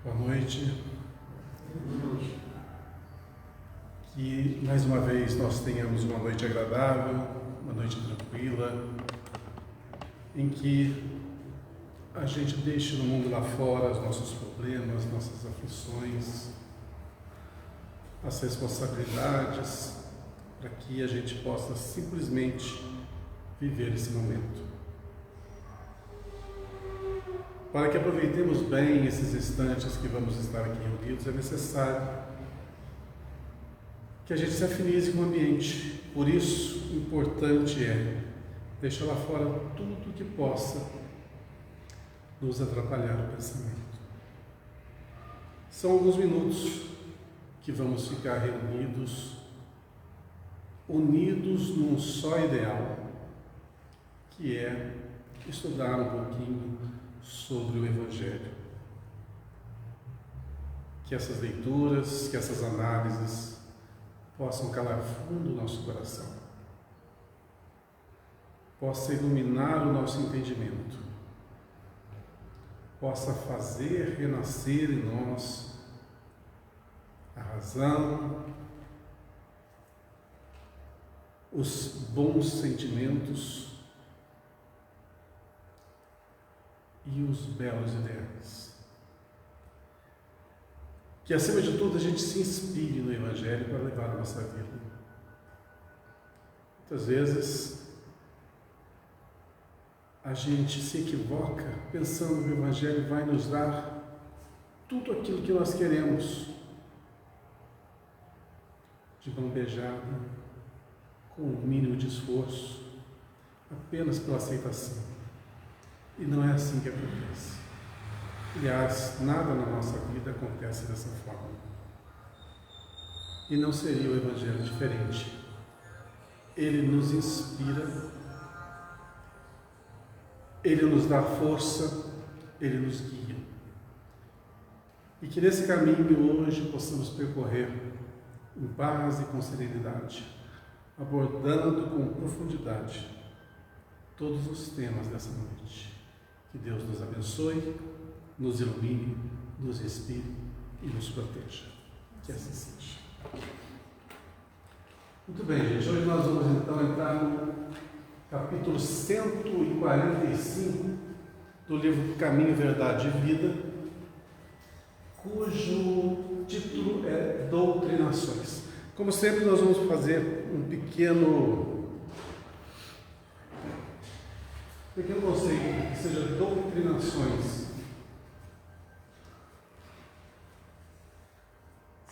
Boa noite. Que mais uma vez nós tenhamos uma noite agradável, uma noite tranquila, em que a gente deixe no mundo lá fora os nossos problemas, nossas aflições, as responsabilidades, para que a gente possa simplesmente viver esse momento. Para que aproveitemos bem esses instantes que vamos estar aqui reunidos, é necessário que a gente se afinize com o ambiente. Por isso, importante é deixar lá fora tudo que possa nos atrapalhar o pensamento. São alguns minutos que vamos ficar reunidos, unidos num só ideal, que é estudar um pouquinho sobre o Evangelho. Que essas leituras, que essas análises possam calar fundo o nosso coração, possa iluminar o nosso entendimento, possa fazer renascer em nós a razão, os bons sentimentos e os belos ideais. Que, acima de tudo, a gente se inspire no Evangelho para levar a nossa vida. Muitas vezes, a gente se equivoca pensando que o Evangelho vai nos dar tudo aquilo que nós queremos, de mão beijada, com o mínimo de esforço, apenas pela aceitação. E não é assim que acontece. Aliás, nada na nossa vida acontece dessa forma. E não seria o Evangelho diferente. Ele nos inspira, ele nos dá força, ele nos guia. E que nesse caminho hoje possamos percorrer em paz e com serenidade, abordando com profundidade todos os temas dessa noite. Que Deus nos abençoe, nos ilumine, nos inspire e nos proteja. Que assim seja. Muito bem, gente. Hoje nós vamos então entrar no capítulo 145 do livro Caminho, Verdade e Vida, cujo título é Doutrinações. Como sempre, nós vamos fazer um pequeno conceito, que seja doutrinações.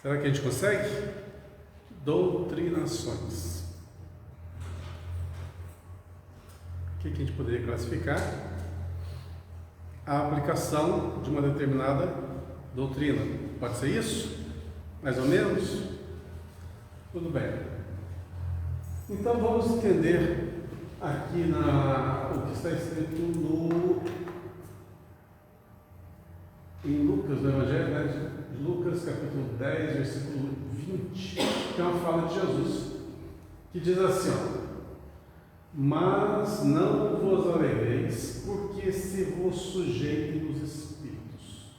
Será que a gente consegue? Doutrinações. O que a gente poderia classificar? A aplicação de uma determinada doutrina. Pode ser isso? Mais ou menos? Tudo bem. Então vamos entender aqui o que está escrito em Lucas, no Evangelho, né? Lucas capítulo 10, versículo 20, que é uma fala de Jesus, que diz assim, mas não vos alegreis, porque se vos sujeitem os espíritos.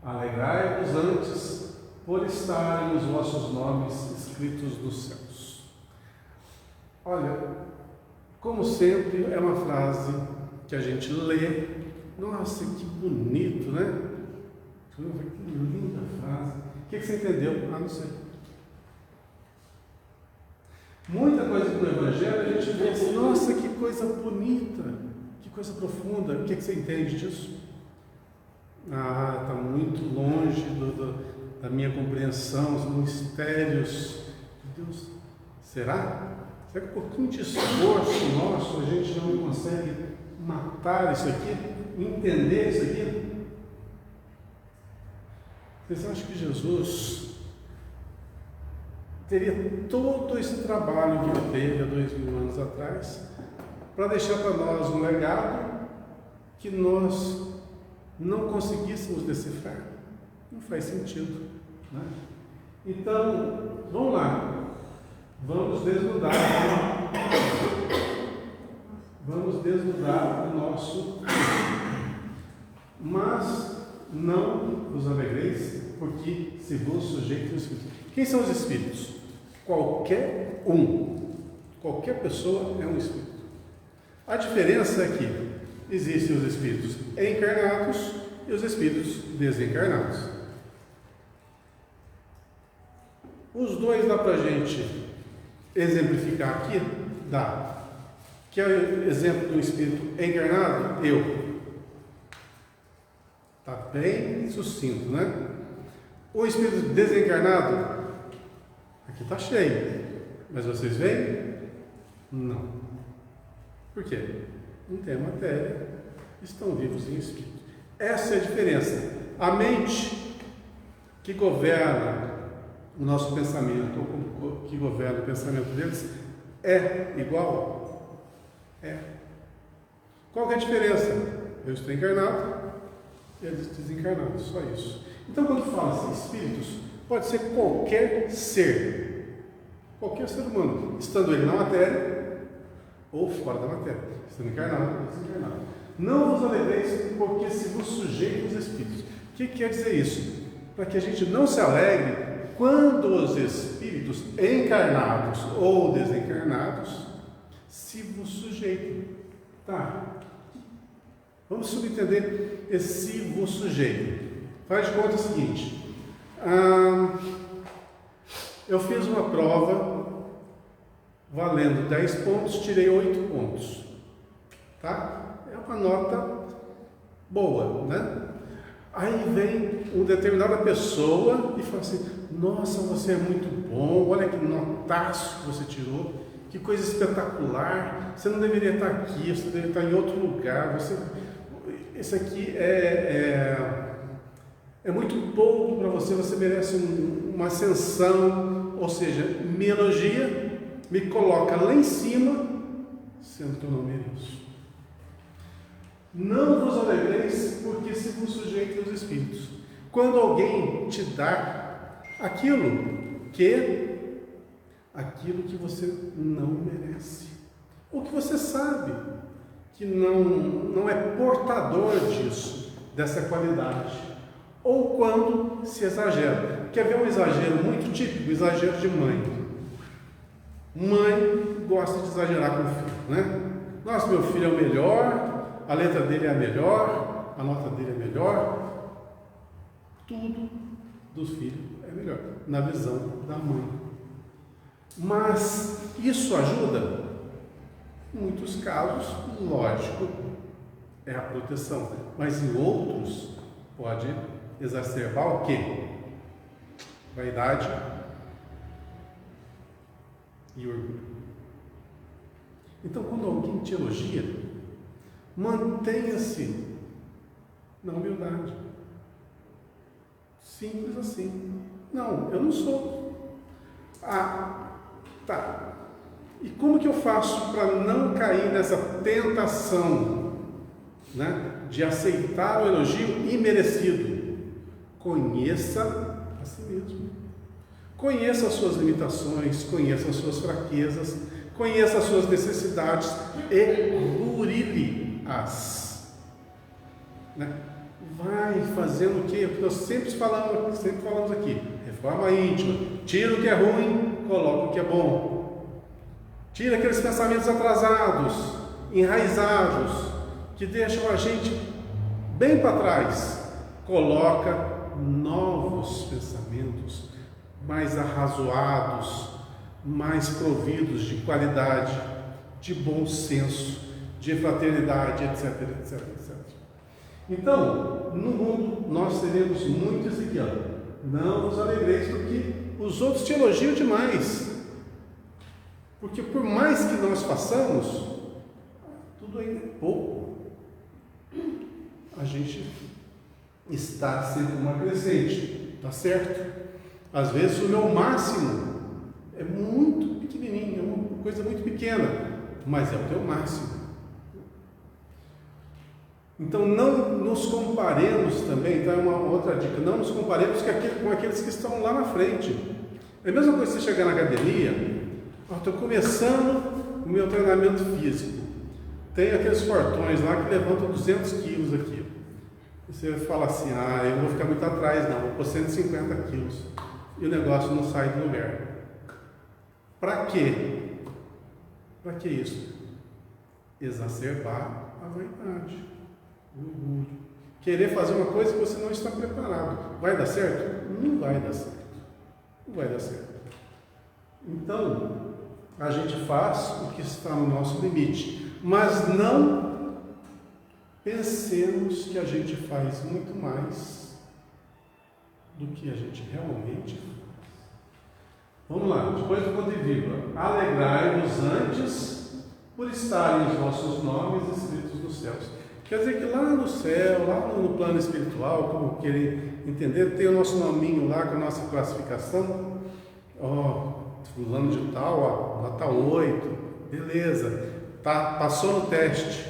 Alegrai-vos antes, por estarem os vossos nomes escritos nos céus. Olha, como sempre, é uma frase que a gente lê. Nossa, que bonito, né? Que linda frase. O que você entendeu? Não sei. Muita coisa no Evangelho a gente vê assim, nossa, que coisa bonita, que coisa profunda. O que você entende disso? Está muito longe da minha compreensão, os mistérios de Deus. Será? Será que com um pouquinho de esforço nosso a gente não consegue matar isso aqui, entender isso aqui? Vocês acham que Jesus teria todo esse trabalho que ele teve há 2000 anos atrás para deixar para nós um legado que nós não conseguíssemos decifrar? Não faz sentido, né? Então, vamos lá. Vamos desnudar o nosso. Mas não vos alegreis, porque se vos sujeitem aos espíritos. Quem são os espíritos? Qualquer um. Qualquer pessoa é um espírito. A diferença é que existem os espíritos encarnados e os espíritos desencarnados. Os dois dá para a gente exemplificar aqui? Dá. Quer o exemplo do espírito encarnado? Eu. Está bem sucinto, né? O espírito desencarnado, aqui está cheio. Mas vocês veem? Não. Por quê? Não tem matéria, estão vivos em espírito. Essa é a diferença. A mente que governa o nosso pensamento, ou que governa o pensamento deles, é igual? É. Qual que é a diferença? Eu estou encarnado, eles desencarnados, só isso. Então, quando fala assim, espíritos, pode ser qualquer ser humano, estando ele na matéria ou fora da matéria, estando encarnado ou desencarnado. Não vos alegreis, porque se vos sujeitem os espíritos. O que quer dizer isso? Para que a gente não se alegre quando os espíritos encarnados ou desencarnados se vos sujeitem. Tá? Vamos subentender esse se vos sujeitem. Faz de conta o seguinte: eu fiz uma prova valendo 10 pontos, tirei 8 pontos. Tá? É uma nota boa, né? Aí vem uma determinada pessoa e fala assim: nossa, você é muito bom, olha que notaço que você tirou, que coisa espetacular, você não deveria estar aqui, você deveria estar em outro lugar, isso aqui é muito pouco para você, você merece uma ascensão, ou seja, me elogia, me coloca lá em cima, sendo que eu não mereço. Não vos alegreis, porque se vos sujeitem aos espíritos. Quando alguém te dá aquilo que você não merece, ou que você sabe que não é portador disso, dessa qualidade, ou quando se exagera. Quer ver um exagero muito típico? O exagero de mãe. Mãe gosta de exagerar com o filho, né? Nossa, meu filho é o melhor, a letra dele é a melhor, a nota dele é melhor, tudo dos filhos é melhor, na visão da mãe. Mas isso ajuda? Em muitos casos, lógico, é a proteção, mas em outros pode exacerbar o quê? Vaidade e orgulho. Então, quando alguém te elogia, mantenha-se na humildade. Simples assim. Não, eu não sou. Tá. E como que eu faço para não cair nessa tentação, né, de aceitar o elogio imerecido? Conheça a si mesmo. Conheça as suas limitações, conheça as suas fraquezas, conheça as suas necessidades e burile-as. Né? Vai fazendo o que? Nós sempre falamos aqui: reforma íntima. Tira o que é ruim, coloca o que é bom. Tira aqueles pensamentos atrasados, enraizados, que deixam a gente bem para trás. Coloca novos pensamentos, mais arrazoados, mais providos de qualidade, de bom senso, de fraternidade, etc, etc, etc. Então, no mundo, nós teremos muito isso aqui, ó. Não vos alegreis porque os outros te elogiam demais. Porque por mais que nós façamos, tudo ainda é pouco. A gente está sempre numa crescente, tá certo? Às vezes o meu máximo é muito pequenininho, é uma coisa muito pequena, mas é o teu máximo. Então não nos comparemos também, então é uma outra dica, não nos comparemos com aqueles que estão lá na frente. É a mesma coisa você chegar na academia: estou começando o meu treinamento físico, tem aqueles fortões lá que levantam 200 quilos aqui. Você fala assim, eu vou ficar muito atrás, não, vou pôr 150 quilos. E o negócio não sai do lugar. Para quê? Para que isso? Exacerbar a vaidade, o orgulho. Querer fazer uma coisa que você não está preparado. Vai dar certo? Não vai dar certo. Não vai dar certo. Então, a gente faz o que está no nosso limite, mas não pensemos que a gente faz muito mais do que a gente realmente faz. Vamos lá, depois do ponto e vírgula. Alegrai-vos antes por estarem os vossos nomes escritos nos céus. Quer dizer que lá no céu, lá no plano espiritual, como querer entender, tem o nosso nominho lá com a nossa classificação. Fulano de tal, nota 8, beleza, passou no teste.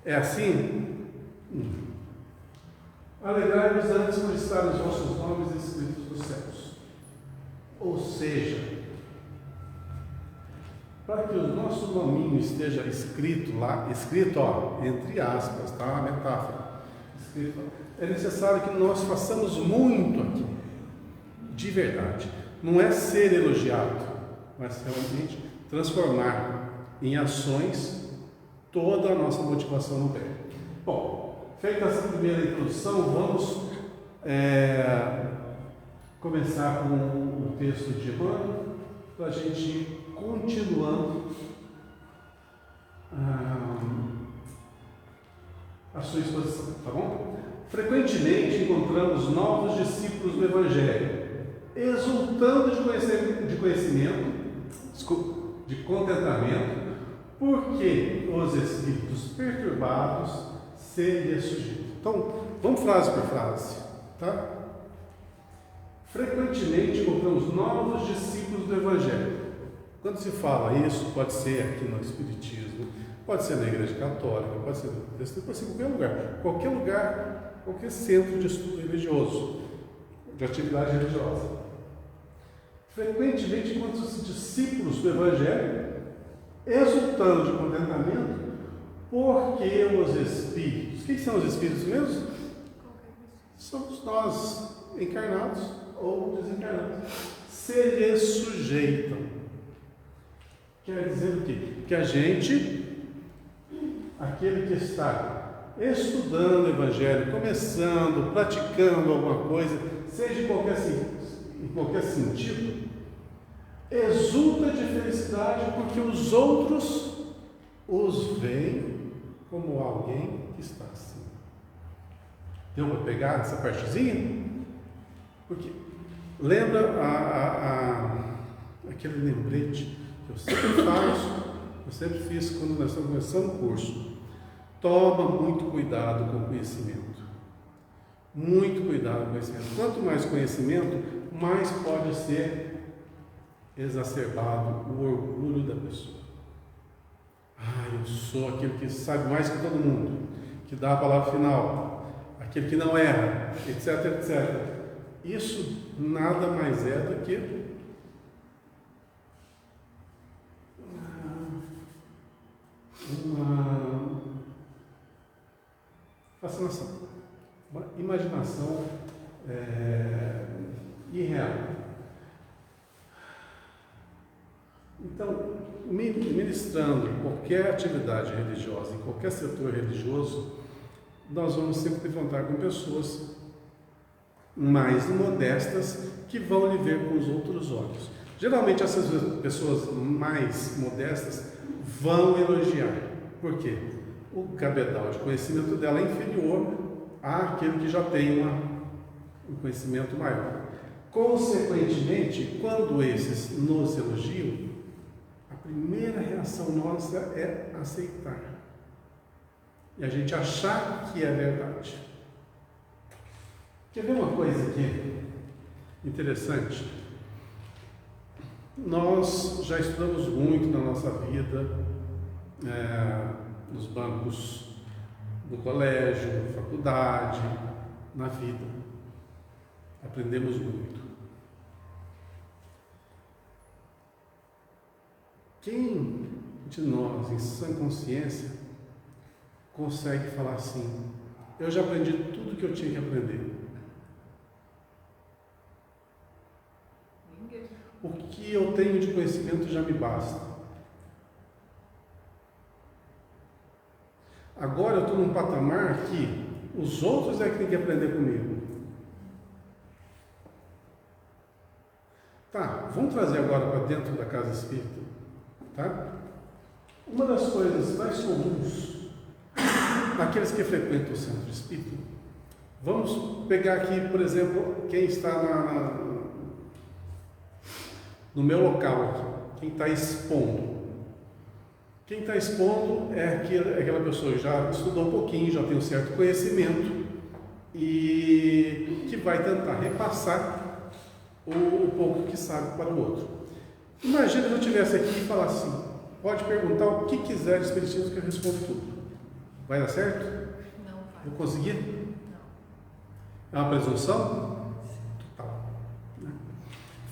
É assim? Alegrai-vos antes por estarem os vossos nomes escritos nos céus. Ou seja, para que o nosso nominho esteja escrito lá, entre aspas, tá? Uma metáfora. Escrito, é necessário que nós façamos muito aqui, de verdade. Não é ser elogiado, mas realmente transformar em ações toda a nossa motivação no bem. Bom, feita essa primeira introdução, vamos começar com o texto de Emmanuel, para a gente ir continuando a sua exposição, tá bom? Frequentemente encontramos novos discípulos do Evangelho, exultando de conhecimento, de contentamento, porque os espíritos perturbados se lhes sujeitam. Então, vamos frase por frase, tá? Frequentemente encontramos novos discípulos do Evangelho. Quando se fala isso, pode ser aqui no Espiritismo, pode ser na Igreja Católica, pode ser em qualquer lugar, qualquer centro de estudo religioso, de atividade religiosa. Frequentemente encontram-se discípulos do Evangelho, exultando de contentamento, porque os Espíritos, quem são os Espíritos mesmo? Somos nós, encarnados ou desencarnados, se lhes sujeitam. Quer dizer o quê? Que a gente, aquele que está estudando o Evangelho, começando, praticando alguma coisa, seja em qualquer sentido, exulta de felicidade porque os outros os veem como alguém que está assim. Deu para pegar essa partezinha? Porque lembra aquele lembrete que eu sempre faço, eu sempre fiz quando nós estamos começando o curso. Toma muito cuidado com o conhecimento. Muito cuidado com o conhecimento. Quanto mais conhecimento, mais pode ser exacerbado o orgulho da pessoa. Eu sou aquele que sabe mais que todo mundo, que dá a palavra final, aquele que não erra, etc, etc. Isso nada mais é do que uma fascinação, uma imaginação irreal. Então, ministrando qualquer atividade religiosa, em qualquer setor religioso, nós vamos sempre confrontar com pessoas mais modestas que vão lhe ver com os outros olhos. Geralmente essas pessoas mais modestas vão elogiar. Por quê? O cabedal de conhecimento dela é inferior àquele que já tem um conhecimento maior. Consequentemente, quando esses nos elogiam, a primeira reação nossa é aceitar. E a gente achar que é verdade. Quer ver uma coisa aqui interessante? Nós já estudamos muito na nossa vida, nos bancos do colégio, da faculdade, na vida. Aprendemos muito. Quem de nós, em sã consciência, consegue falar assim: eu já aprendi tudo que eu tinha que aprender. O que eu tenho de conhecimento já me basta. Agora eu estou num patamar que os outros é que têm que aprender comigo. Tá, vamos trazer agora para dentro da casa espírita, tá? Uma das coisas mais comuns, aqueles que frequentam o centro espírita, vamos pegar aqui, por exemplo, quem está no meu local aqui, quem está expondo. Quem está expondo é aquela pessoa que já estudou um pouquinho, já tem um certo conhecimento e que vai tentar repassar o pouco que sabe para o outro. Imagina se eu estivesse aqui e falasse assim, pode perguntar o que quiser de espiritismo que eu respondo tudo. Vai dar certo? Não vai. Vou conseguir? Não. É uma presunção? Total.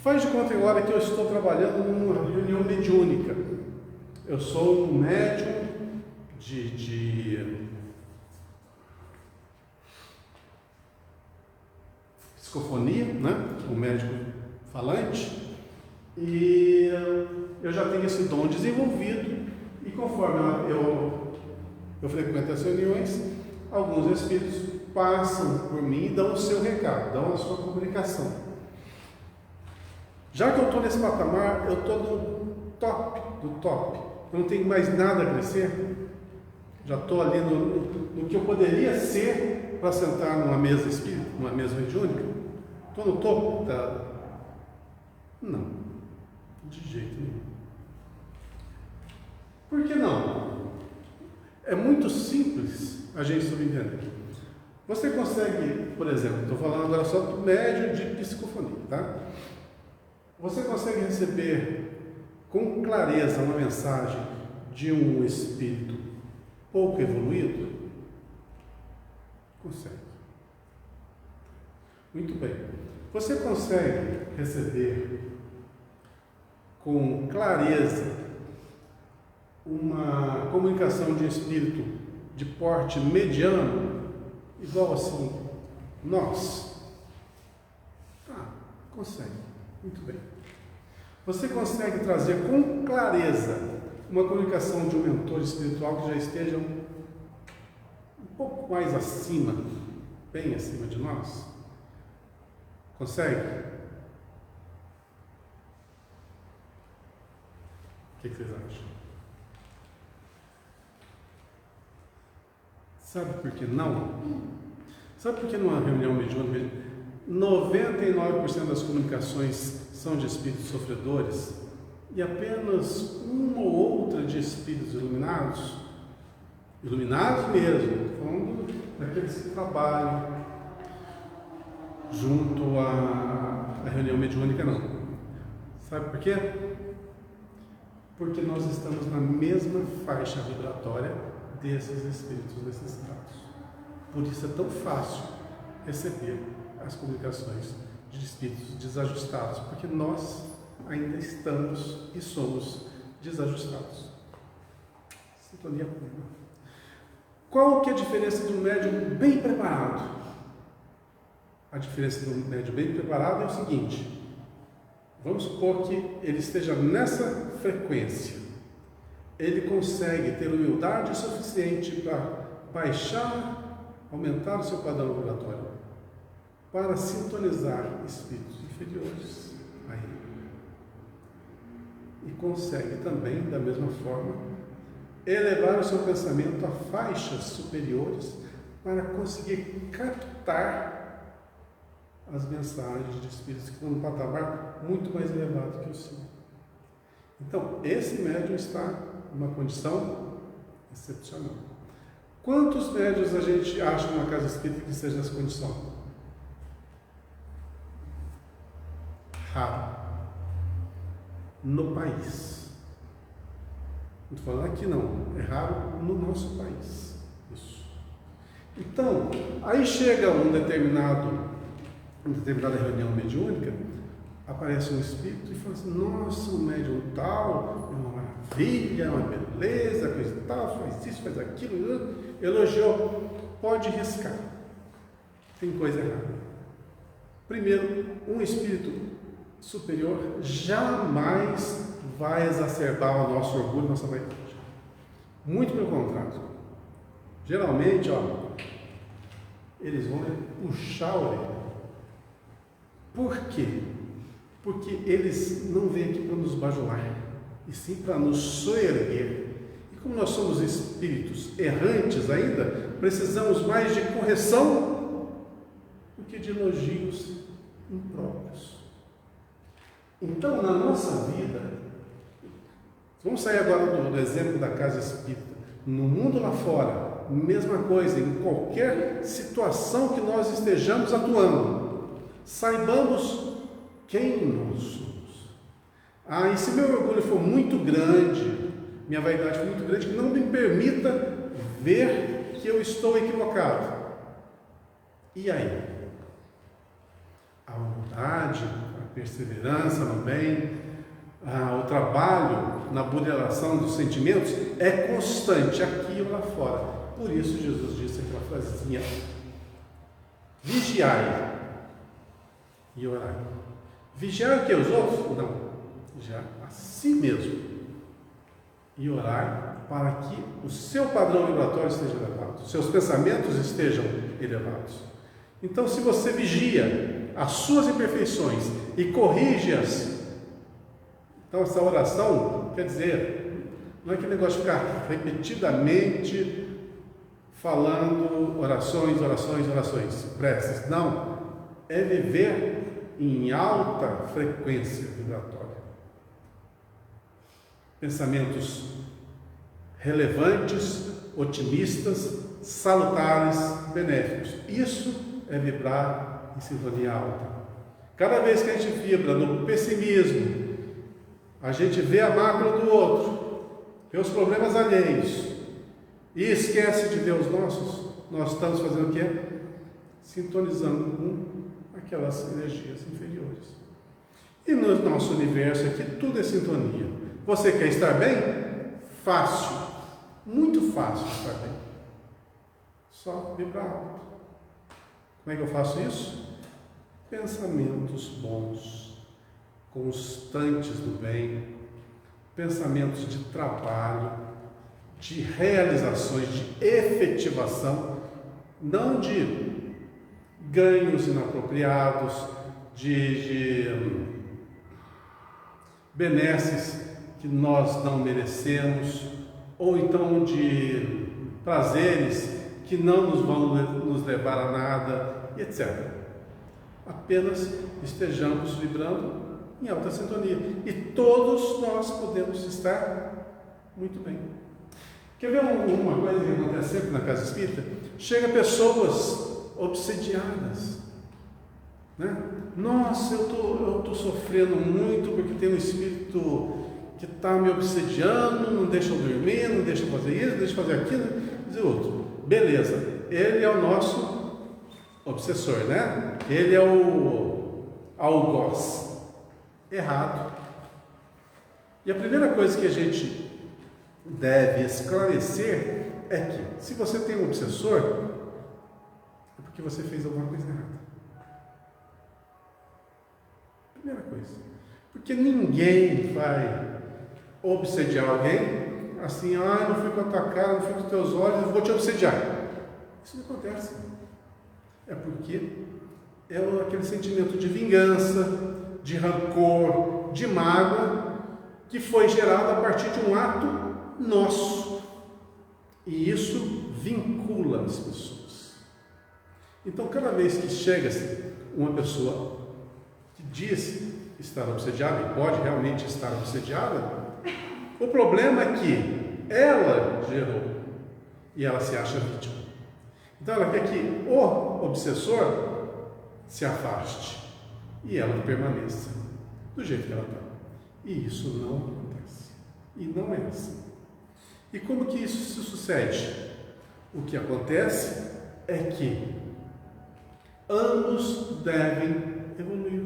Faz de conta agora que eu estou trabalhando numa reunião mediúnica. Eu sou um médium de psicofonia, né? Um médico falante, e eu já tenho esse dom desenvolvido, e conforme eu frequento as reuniões, alguns espíritos passam por mim e dão o seu recado, dão a sua comunicação. Já que eu estou nesse patamar, eu estou no top do top. Eu não tenho mais nada a crescer. Já estou ali no que eu poderia ser para sentar numa mesa espírita, numa mesa mediúnica. Estou no topo da... Não, de jeito nenhum. Por que não? É muito simples a gente subentender. Você consegue, por exemplo, estou falando agora só do médium de psicofonia, tá? Você consegue receber com clareza uma mensagem de um espírito pouco evoluído? Consegue. Muito bem. Você consegue receber com clareza uma comunicação de um espírito de porte mediano, igual assim, nós? Ah, consegue. Muito bem. Você consegue trazer com clareza uma comunicação de um mentor espiritual que já esteja um pouco mais acima, bem acima de nós? Consegue? O que vocês acham? Sabe por que não? Sabe por que numa reunião mediúnica 99% das comunicações são de espíritos sofredores e apenas uma ou outra de espíritos iluminados? Iluminados mesmo, falando daqueles que trabalham junto à reunião mediúnica, não. Sabe por quê? Porque nós estamos na mesma faixa vibratória desses espíritos necessitados. Por isso é tão fácil receber as comunicações de espíritos desajustados, porque nós ainda estamos e somos desajustados. Sintonia plena. Qual que é a diferença de um médium bem preparado? A diferença de um médium bem preparado é o seguinte: vamos supor que ele esteja nessa frequência, ele consegue ter humildade suficiente para baixar, aumentar o seu padrão vibratório, para sintonizar espíritos inferiores a ele. E consegue também, da mesma forma, elevar o seu pensamento a faixas superiores para conseguir captar as mensagens de espíritos que estão num patamar muito mais elevado que o seu. Então, esse médium está numa condição excepcional. Quantos médiuns a gente acha numa casa espírita que esteja nessa condição? Raro. No país. Não estou falando aqui não, é raro no nosso país. Isso. Então, aí chega uma determinada reunião mediúnica, aparece um espírito e fala assim: nossa, o médium tal, é uma maravilha, é uma beleza, coisa e tal, faz isso, faz aquilo, elogiou. pode riscar. Tem coisa errada. Primeiro, um espírito superior jamais vai exacerbar o nosso orgulho, nossa vaidade. Muito pelo contrário. Geralmente, eles vão puxar a orelha. Por quê? Porque eles não vêm aqui para nos bajular, e sim para nos soerguer. E como nós somos espíritos errantes ainda, precisamos mais de correção do que de elogios impróprios. Então, na nossa vida, vamos sair agora do exemplo da casa espírita. No mundo lá fora, mesma coisa, em qualquer situação que nós estejamos atuando, saibamos quem nós somos. E se meu orgulho for muito grande, minha vaidade for muito grande, que não me permita ver que eu estou equivocado. E aí? A humildade, a perseverança no bem, o trabalho na moderação dos sentimentos é constante aqui ou lá fora. Por isso Jesus disse aquela frasezinha: vigiai e orai. Vigiar o que? Os outros? Não. Vigiar a si mesmo. E orar para que o seu padrão vibratório esteja elevado, os seus pensamentos estejam elevados. Então, se você vigia as suas imperfeições e corrige-as, então essa oração, quer dizer, não é aquele negócio de ficar repetidamente falando orações, preces. Não. É viver em alta frequência vibratória. Pensamentos relevantes, otimistas, salutares, benéficos. Isso é vibrar em sintonia alta. Cada vez que a gente vibra no pessimismo, a gente vê a mácula do outro, vê os problemas alheios e esquece de ver os nossos, nós estamos fazendo o quê? Sintonizando com aquelas energias inferiores. E no nosso universo aqui tudo é sintonia. Você quer estar bem? Fácil, muito fácil estar bem. Só vibrar alto. Como é que eu faço isso? Pensamentos bons, constantes do bem, pensamentos de trabalho, de realizações, de efetivação, não de ganhos inapropriados, de benesses que nós não merecemos, ou então de prazeres que não nos vão nos levar a nada, etc. Apenas estejamos vibrando em alta sintonia. E todos nós podemos estar muito bem. Quer ver uma coisa que acontece sempre na casa espírita? Chega pessoas obsediadas, né? Nossa, eu estou sofrendo muito porque tem um espírito que está me obsediando, não deixa eu dormir, não deixa eu fazer isso, não deixa eu fazer aquilo, dizer outro. Beleza, ele é o nosso obsessor, né? Ele é o algoz. Errado. E a primeira coisa que a gente deve esclarecer é que, se você tem um obsessor, é porque você fez alguma coisa errada. Primeira coisa. Porque ninguém vai obsediar alguém assim: não fui com a tua cara, não fui com os teus olhos, eu vou te obsediar. Isso não acontece. É porque é aquele sentimento de vingança, de rancor, de mágoa, que foi gerado a partir de um ato nosso. E isso vincula as pessoas. Então, cada vez que chega-se uma pessoa que diz estar obsediada, e pode realmente estar obsediada, o problema é que ela gerou e ela se acha vítima. Então ela quer que o obsessor se afaste e ela permaneça do jeito que ela está. E isso não acontece. E não é assim. E como que isso se sucede? O que acontece é que ambos devem evoluir,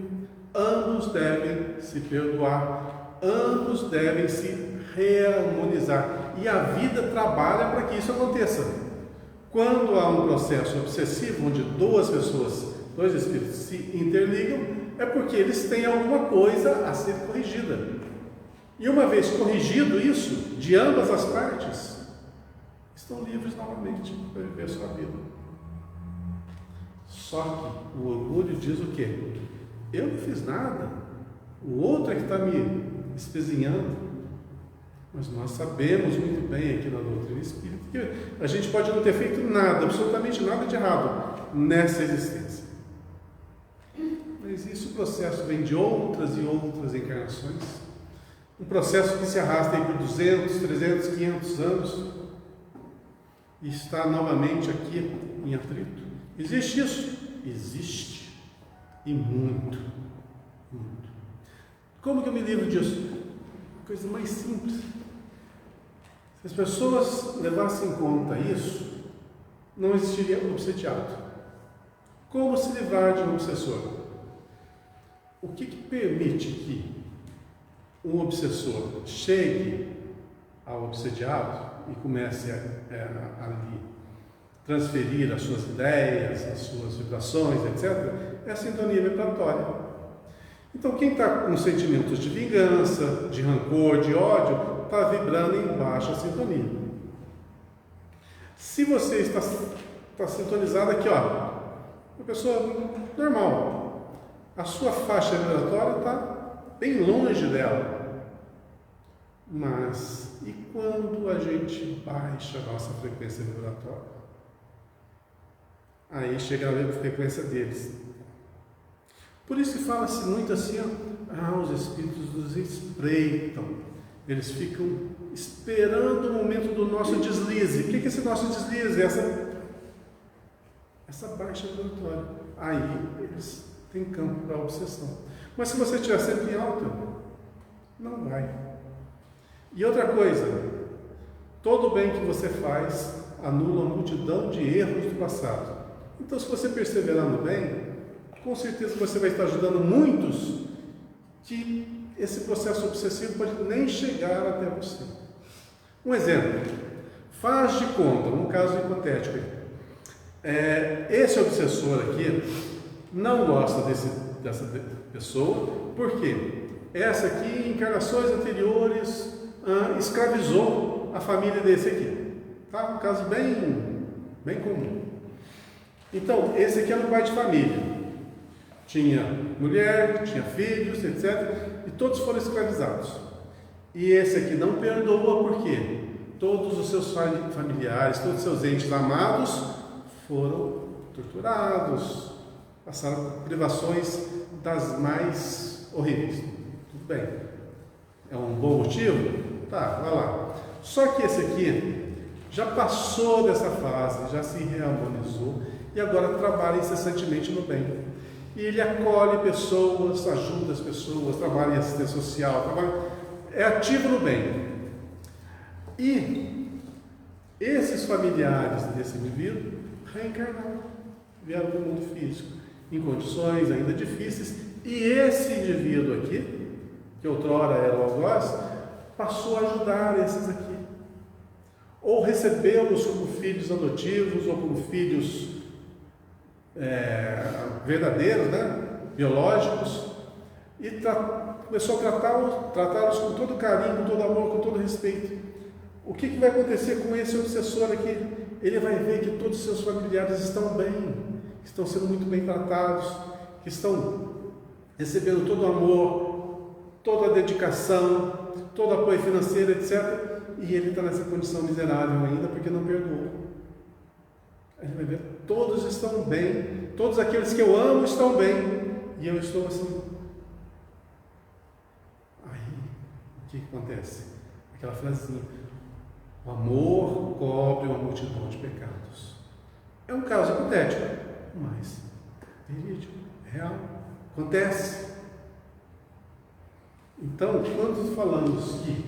ambos devem se perdoar, ambos devem se reharmonizar. E a vida trabalha para que isso aconteça. Quando há um processo obsessivo, onde duas pessoas, dois espíritos se interligam, é porque eles têm alguma coisa a ser corrigida. E uma vez corrigido isso, de ambas as partes, estão livres novamente para viver a sua vida. Só que o orgulho diz o quê? Eu não fiz nada, o outro é que está me espezinhando. Mas nós sabemos muito bem aqui na doutrina espírita que a gente pode não ter feito nada, absolutamente nada de errado nessa existência. Mas isso, o processo vem de outras e outras encarnações, um processo que se arrasta aí por 200, 300, 500 anos e está novamente aqui em atrito. Existe isso? Existe. E muito, muito. Como que eu me livro disso? Coisa mais simples. Se as pessoas levassem em conta isso, não existiria obsediado. Como se livrar de um obsessor? O que permite que um obsessor chegue ao obsediado e comece a transferir as suas ideias, as suas vibrações, etc., é a sintonia vibratória. Então, quem está com sentimentos de vingança, de rancor, de ódio, está vibrando em baixa sintonia. Se você está sintonizado aqui, ó, uma pessoa normal, a sua faixa vibratória está bem longe dela. Mas, e quando a gente baixa a nossa frequência vibratória? Aí chega a frequência deles. Por isso que fala-se muito assim, ó, os espíritos nos espreitam. Eles ficam esperando o momento do nosso deslize. O que é esse nosso deslize? Essa baixa vibratória. Aí eles têm campo para obsessão. Mas se você estiver sempre em alta, não vai. E outra coisa, todo o bem que você faz anula uma multidão de erros do passado. Então, se você perseverar no bem, com certeza você vai estar ajudando muitos que esse processo obsessivo pode nem chegar até você. Um exemplo, faz de conta, um caso hipotético, esse obsessor aqui não gosta dessa pessoa, por quê? Essa aqui, em encarnações anteriores, escravizou a família desse aqui. Tá? Um caso bem comum. Então, esse aqui era um pai de família. Tinha mulher, tinha filhos, etc. E todos foram escravizados. E esse aqui não perdoa, por quê? Todos os seus familiares, todos os seus entes amados foram torturados, passaram privações das mais horríveis. Tudo bem. É um bom motivo? Tá, vai lá. Só que esse aqui já passou dessa fase, já se reharmonizou e agora trabalha incessantemente no bem. E ele acolhe pessoas, ajuda as pessoas, trabalha em assistência social, é ativo no bem. E esses familiares desse indivíduo reencarnaram, vieram para o mundo físico, em condições ainda difíceis, e esse indivíduo aqui, que outrora era o algoz, passou a ajudar esses aqui, ou recebê-los como filhos adotivos, ou como filhos verdadeiros, né? Biológicos, e começou a tratá-los com todo carinho, com todo amor, com todo respeito. O que vai acontecer com esse obsessor aqui? Ele vai ver que todos os seus familiares estão bem, estão sendo muito bem tratados, que estão recebendo todo o amor, toda a dedicação, todo o apoio financeiro, etc. E ele está nessa condição miserável ainda porque não perdoou. Ele vai ver, todos estão bem, todos aqueles que eu amo estão bem, e eu estou assim. Aí, o que acontece? Aquela frasinha, o amor cobre uma multidão de pecados. É um caso hipotético, mas verídico, real, acontece. Então, quando falamos que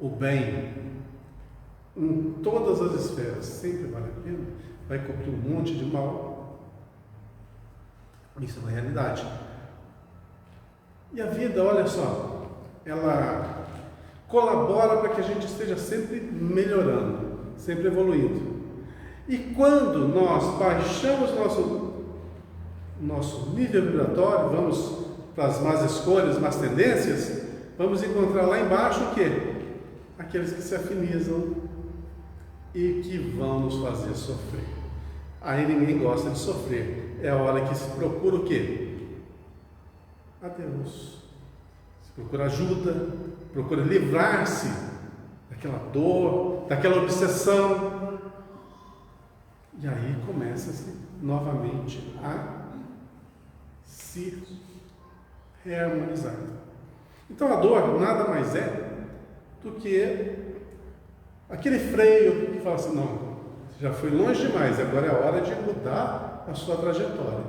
o bem em todas as esferas sempre vale a pena, vai cobrir um monte de mal. Isso é uma realidade. E a vida, olha só, ela colabora para que a gente esteja sempre melhorando, sempre evoluindo. E quando nós baixamos nosso nível vibratório, vamos para as más escolhas, más tendências, vamos encontrar lá embaixo o quê? Aqueles que se afinizam e que vão nos fazer sofrer. Aí ninguém gosta de sofrer. É a hora que se procura o quê? A Deus. Se procura ajuda, procura livrar-se daquela dor, daquela obsessão. E aí começa-se novamente a se reharmonizar. Então a dor nada mais é do que aquele freio que fala assim, não, já foi longe demais, agora é a hora de mudar a sua trajetória.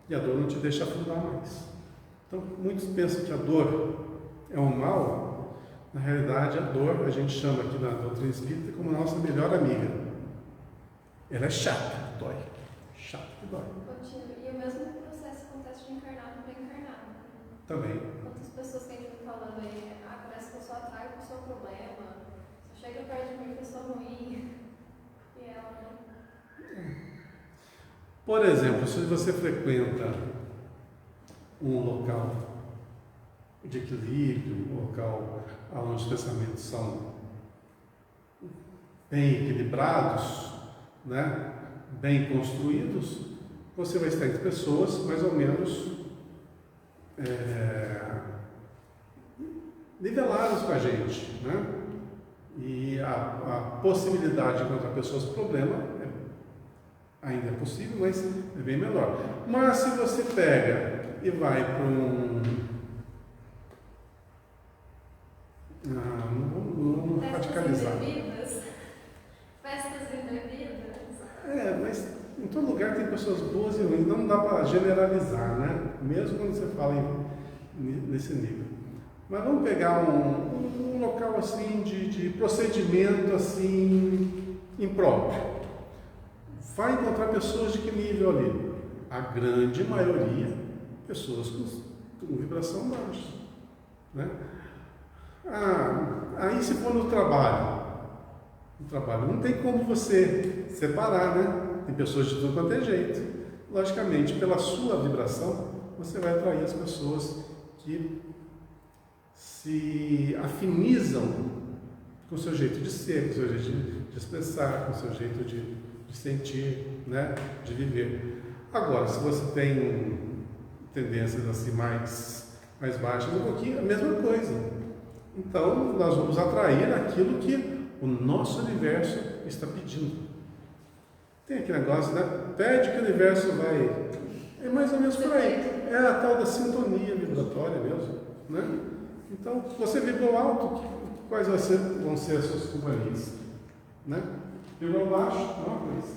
E a dor não te deixa afundar mais. Então muitos pensam que a dor é um mal. Na realidade a dor, a gente chama aqui na doutrina espírita como nossa melhor amiga. Ela é chata, dói. Chata que dói. E o mesmo processo acontece de encarnado para encarnado. Também. Quantas pessoas que a gente está falando aí, parece que eu só atraio com o seu problema, só chega perto de mim que eu sou ruim, e ela não. Por exemplo, se você frequenta um local de equilíbrio, um local onde os pensamentos são bem equilibrados, né? Bem construídos, você vai estar entre pessoas mais ou menos niveladas com a gente, né? E a possibilidade de encontrar pessoas com problema ainda é possível, mas é bem menor. Mas se você pega e vai para não vamos radicalizar. Festas indevidas. Mas em todo lugar tem pessoas boas e ruins, não dá para generalizar, né? Mesmo quando você fala nesse nível. Mas vamos pegar um local assim de procedimento assim impróprio. Vai encontrar pessoas de que nível ali? A grande maioria, pessoas com vibração baixa, né? Aí se for no trabalho não tem como você separar, né? Tem pessoas de tudo quanto é jeito. Logicamente, pela sua vibração, você vai atrair as pessoas que se afinizam com o seu jeito de ser, com o seu jeito de expressar, com o seu jeito de sentir, né? De viver. Agora, se você tem tendências assim mais baixas, um pouquinho, a mesma coisa. Então, nós vamos atrair aquilo que o nosso universo está pedindo. Tem aquele negócio, né? Pede que o universo vai. É mais ou menos por aí. É a tal da sintonia vibratória mesmo, né? Então, se você vibrou alto, quais vão ser as suas companhias? Né? Vibrou baixo, não é uma coisa.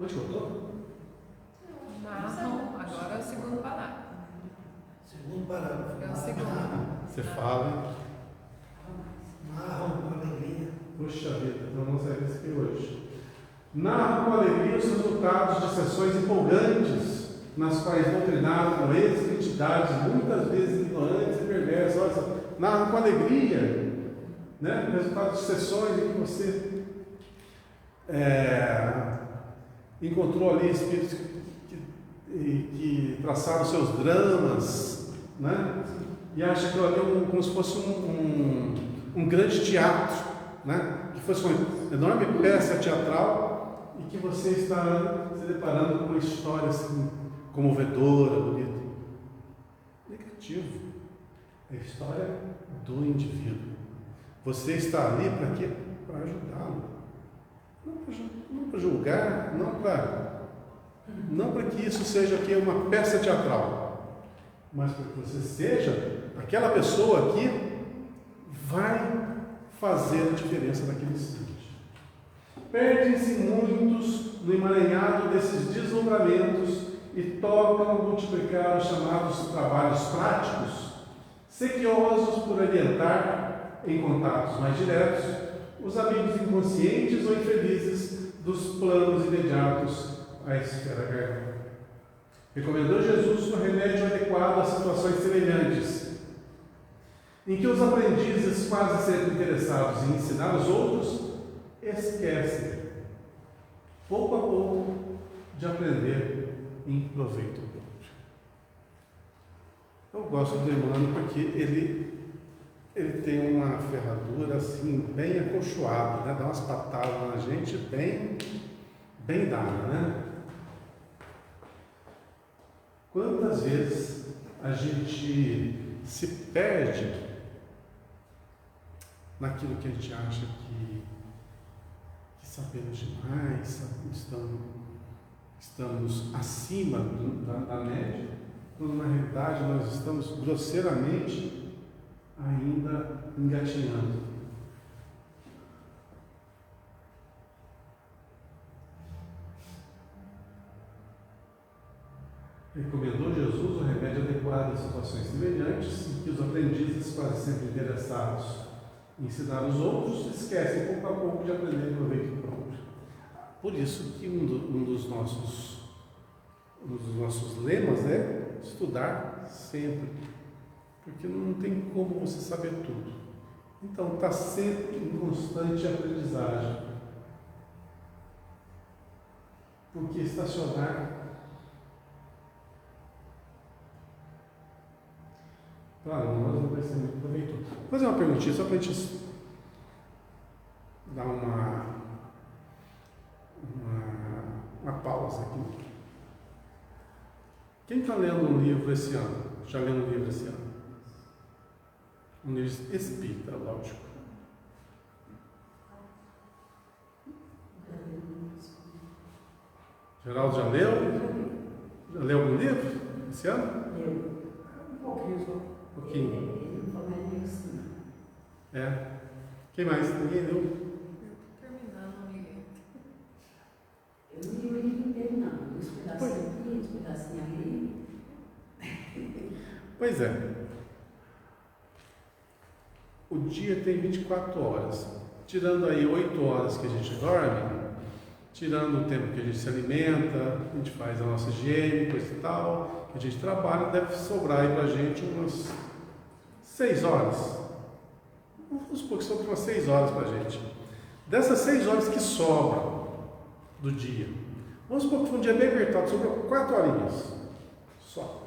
Onde que eu estou? Marrom, agora é o segundo parágrafo. Segundo parágrafo. É o segundo. Você fala. Narram com alegria. Puxa vida, então vamos sair desse aqui hoje. Narram com alegria os resultados de sessões empolgantes, nas quais doutrinaram com êxito entidades muitas vezes ignorantes e perversas. Olha só, narram com alegria, né? Resultados de sessões em que você encontrou ali espíritos que traçaram seus dramas, né? E acha que ali como se fosse um grande teatro, né? Que fosse uma enorme peça teatral e que você está se deparando com uma história assim, comovedora, bonita. Negativo. É a história do indivíduo. Você está ali para quê? Para ajudá-lo. Não para julgar, não para que isso seja aqui uma peça teatral, mas para que você seja aquela pessoa que vai fazer a diferença naquele instante. Perdem-se muitos no emaranhado desses deslumbramentos e tocam multiplicar os chamados trabalhos práticos, sequiosos por orientar em contatos mais diretos os amigos inconscientes ou infelizes dos planos imediatos à esfera carnal. Recomendou Jesus o remédio adequado a situações semelhantes, em que os aprendizes, quase sempre interessados em ensinar os outros, esquece, pouco a pouco, de aprender em proveito próprio. Eu gosto do Emmanuel porque ele tem uma ferradura assim, bem acolchoada, né? Dá umas patadas na gente bem dada, né? Quantas vezes a gente se perde naquilo que a gente acha que sabemos demais, estamos acima da média, quando na realidade nós estamos grosseiramente ainda engatinhando. Recomendou Jesus o remédio adequado em situações semelhantes, em que os aprendizes, quase sempre interessados em ensinar os outros, esquecem pouco a pouco de aprender em proveito próprio. Por isso que um dos nossos lemas é estudar sempre, porque não tem como você saber tudo. Então está sempre em constante aprendizagem, porque estacionar claro, não vai ser muito proveitoso. Vou fazer uma perguntinha só para a gente dar uma pausa aqui. Quem está lendo um livro esse ano? Já leu um livro esse ano? Um livro espírita, lógico. Geraldo já leu? Já leu algum livro esse ano? Eu. Um pouquinho só. Um pouquinho. Ele não falou nem assim. É. Quem mais? Ninguém leu? Terminando, ninguém. Eu não li o livro inteiro, não. Uns pedacinhos aqui, uns pedacinhos ali. Pois é. O dia tem 24 horas. Tirando aí 8 horas que a gente dorme, tirando o tempo que a gente se alimenta, a gente faz a nossa higiene, coisa e tal, que a gente trabalha, deve sobrar aí pra gente umas 6 horas. Vamos supor que sobra umas 6 horas pra gente. Dessas 6 horas que sobram do dia, vamos supor que foi um dia bem apertado, sobrou 4 horinhas. Só.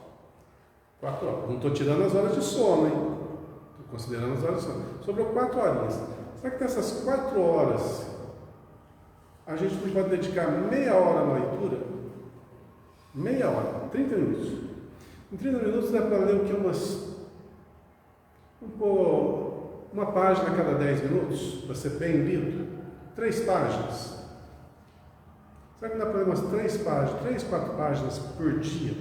4 horas. Não estou tirando as horas de sono, hein? Estou considerando as horas de sono. Sobrou 4 horinhas. Será que nessas 4 horas a gente não pode dedicar meia hora na leitura? Meia hora, 30 minutos. Em 30 minutos dá para ler o que? Uma página a cada 10 minutos, para ser bem lido. 3 páginas. Será que dá para ler umas 3 páginas, 3, 4 páginas por dia?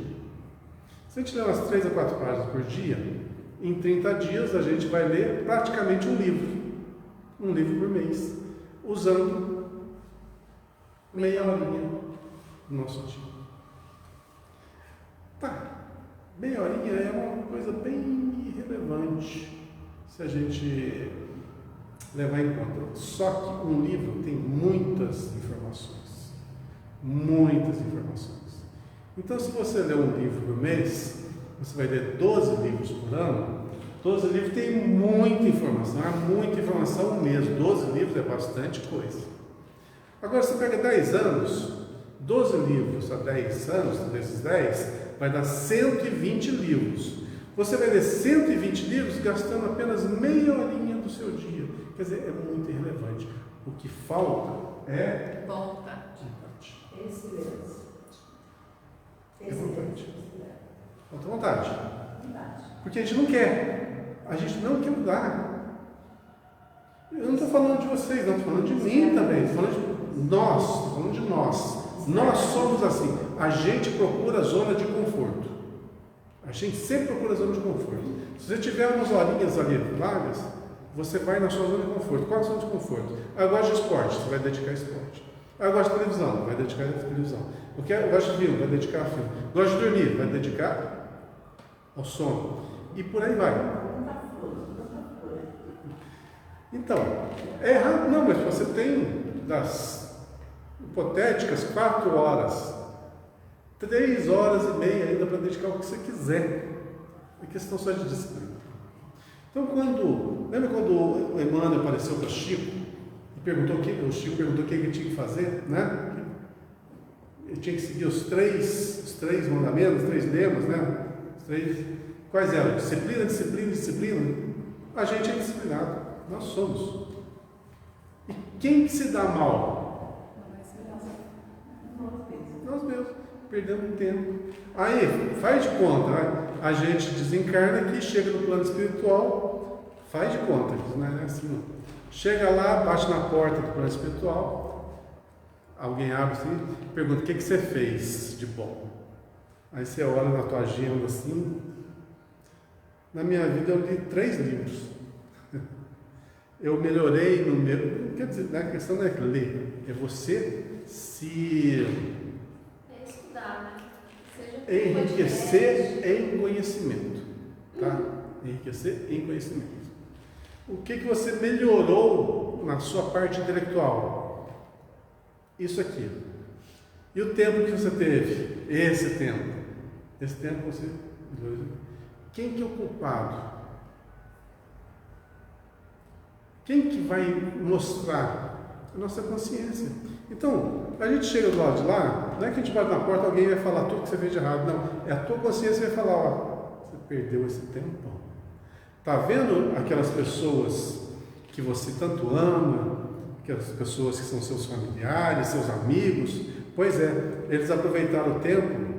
Se a gente ler umas 3 a 4 páginas por dia, em 30 dias a gente vai ler praticamente um livro por mês, usando meia horinha no nosso dia. Tá, meia horinha é uma coisa bem irrelevante se a gente levar em conta. Só que um livro tem muitas informações. Muitas informações. Então, se você ler um livro por mês, você vai ler 12 livros por ano. 12 livros tem muita informação, é muita informação mesmo. 12 livros é bastante coisa. Agora, você pega 10 anos, 12 livros a 10 anos, desses 10, vai dar 120 livros. Você vai ler 120 livros gastando apenas meia horinha do seu dia. Quer dizer, é muito irrelevante. O que falta é Vontade. vontade. Excelência. É vontade. Excelência. Falta vontade. Vontade. Porque a gente não quer. A gente não quer mudar. Eu não estou falando de vocês, não. Estou falando de mim também. Estou falando de nós. Estou falando de nós. Nós somos assim. A gente procura zona de conforto. A gente sempre procura zona de conforto. Se você tiver umas horinhas ali vagas, você vai na sua zona de conforto. Qual é a zona de conforto? Eu gosto de esporte, você vai dedicar a esporte. Eu gosto de televisão, vai dedicar a televisão. Eu gosto de filme, vai dedicar a filme. Gosto de dormir, vai dedicar ao sono. E por aí vai. Então, é errado, não, mas você tem das hipotéticas 4 horas, 3 horas e meia ainda para dedicar o que você quiser. É questão só de disciplina. Então, lembra quando o Emmanuel apareceu para Chico e o Chico perguntou o que ele tinha que fazer, né? Ele tinha que seguir os três mandamentos, os 3 lemas, né? Quais eram? Disciplina, disciplina, disciplina. A gente é disciplinado, nós somos. E quem se dá mal? Nós mesmos, perdemos tempo. Aí, faz de conta, né? A gente desencarna aqui, chega no plano espiritual, faz de conta, não é assim não. Chega lá, bate na porta do plano espiritual, alguém abre assim, pergunta: o que você fez de bom? Aí você olha na tua agenda assim. Na minha vida eu li 3 livros. Eu melhorei no meu. Quer dizer, a questão não é ler, é você se estudar, né? enriquecer em conhecimento. Tá? Enriquecer em conhecimento. O que você melhorou na sua parte intelectual? Isso aqui. E o tempo que você teve? Esse tempo você melhorou. Quem que é o culpado? Quem que vai mostrar? A nossa consciência. Então, a gente chega do lado de lá, não é que a gente bate na porta, alguém vai falar tudo que você fez de errado, não. É a tua consciência que vai falar: ó, você perdeu esse tempo. Está vendo aquelas pessoas que você tanto ama, aquelas pessoas que são seus familiares, seus amigos? Pois é, eles aproveitaram o tempo,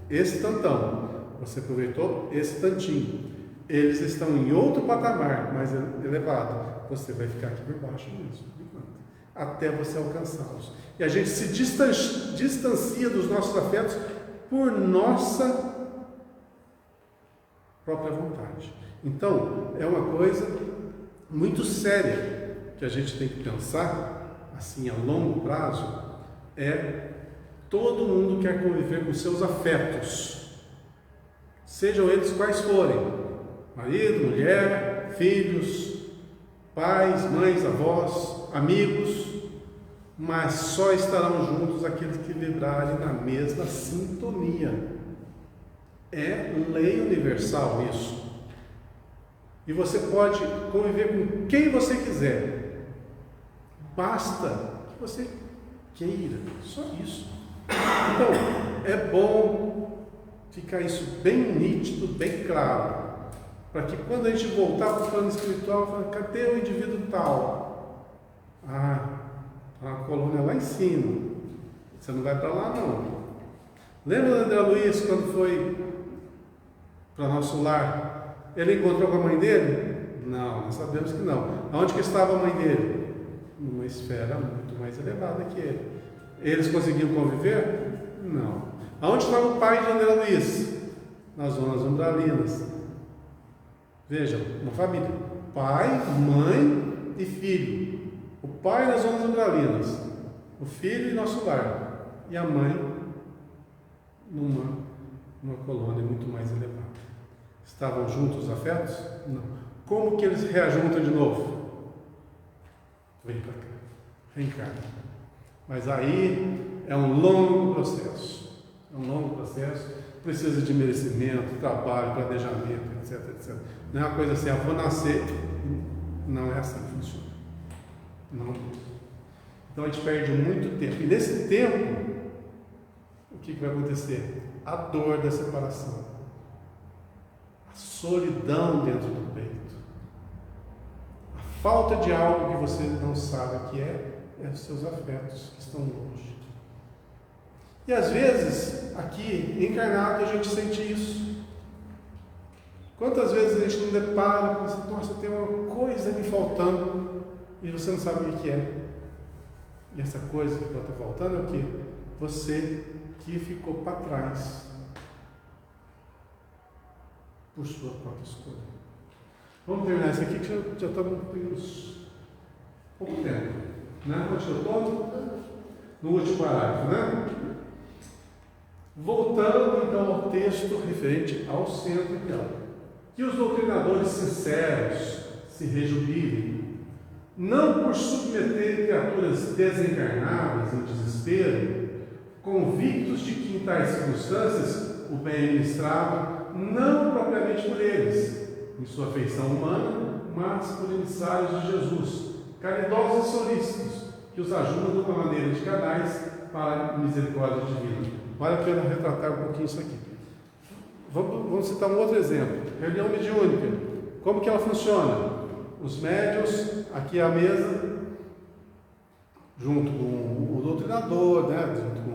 esse tantão, você aproveitou esse tantinho. Eles estão em outro patamar mais elevado, você vai ficar aqui por baixo mesmo, até você alcançá-los. E a gente se distancia dos nossos afetos por nossa própria vontade. Então, é uma coisa muito séria que a gente tem que pensar, assim, a longo prazo, todo mundo quer conviver com seus afetos, sejam eles quais forem: marido, mulher, filhos, pais, mães, avós, amigos, mas só estarão juntos aqueles que vibrarem na mesma sintonia. É lei universal isso. E você pode conviver com quem você quiser, basta que você queira, só isso. Então, é bom ficar isso bem nítido, bem claro, para que quando a gente voltar para o plano espiritual, fala: cadê o indivíduo tal? Ah, está na colônia lá em cima, você não vai para lá não. Lembra do André Luiz quando foi para nosso lar? Ele encontrou com a mãe dele? Não, nós sabemos que não. Aonde que estava a mãe dele? Numa esfera muito mais elevada que ele. Eles conseguiam conviver? Não. Aonde estava o pai de André Luiz? Nas zonas umbralinas. Vejam, uma família: pai, mãe e filho. O pai nas zonas umbralinas, o filho em nosso lar, e a mãe numa colônia muito mais elevada. Estavam juntos os afetos? Não. Como que eles reajuntam de novo? Vem para cá, reencarna. Mas aí é um longo processo. Precisa de merecimento, trabalho, planejamento, etc, etc. Não é uma coisa assim: vou nascer. Não é assim que funciona. Não. Então a gente perde muito tempo. E nesse tempo, o que vai acontecer? A dor da separação, a solidão dentro do peito, a falta de algo que você não sabe o que é os seus afetos que estão longe. E às vezes, aqui, encarnado, a gente sente isso. Quantas vezes a gente não depara com isso: nossa, tem uma coisa me faltando, e você não sabe o que é. E essa coisa que está faltando é o quê? Você que ficou para trás por sua própria escolha. Vamos terminar isso aqui, que já estamos pouco tempo, né? Onde eu estou? No último parágrafo, né? Voltando então ao texto referente ao centro ideal. Que os doutrinadores sinceros se rejubilem, não por submeter criaturas desencarnadas em desespero, convictos de que em tais circunstâncias o bem é ministrado não propriamente por eles, em sua feição humana, mas por emissários de Jesus, caridosos e solícitos, que os ajuda de uma maneira de canais para a misericórdia divina. Vale a pena retratar um pouquinho isso aqui. Vamos citar um outro exemplo. Reunião mediúnica. Como que ela funciona? Os médiuns, aqui à mesa, junto com o doutrinador, né? Junto com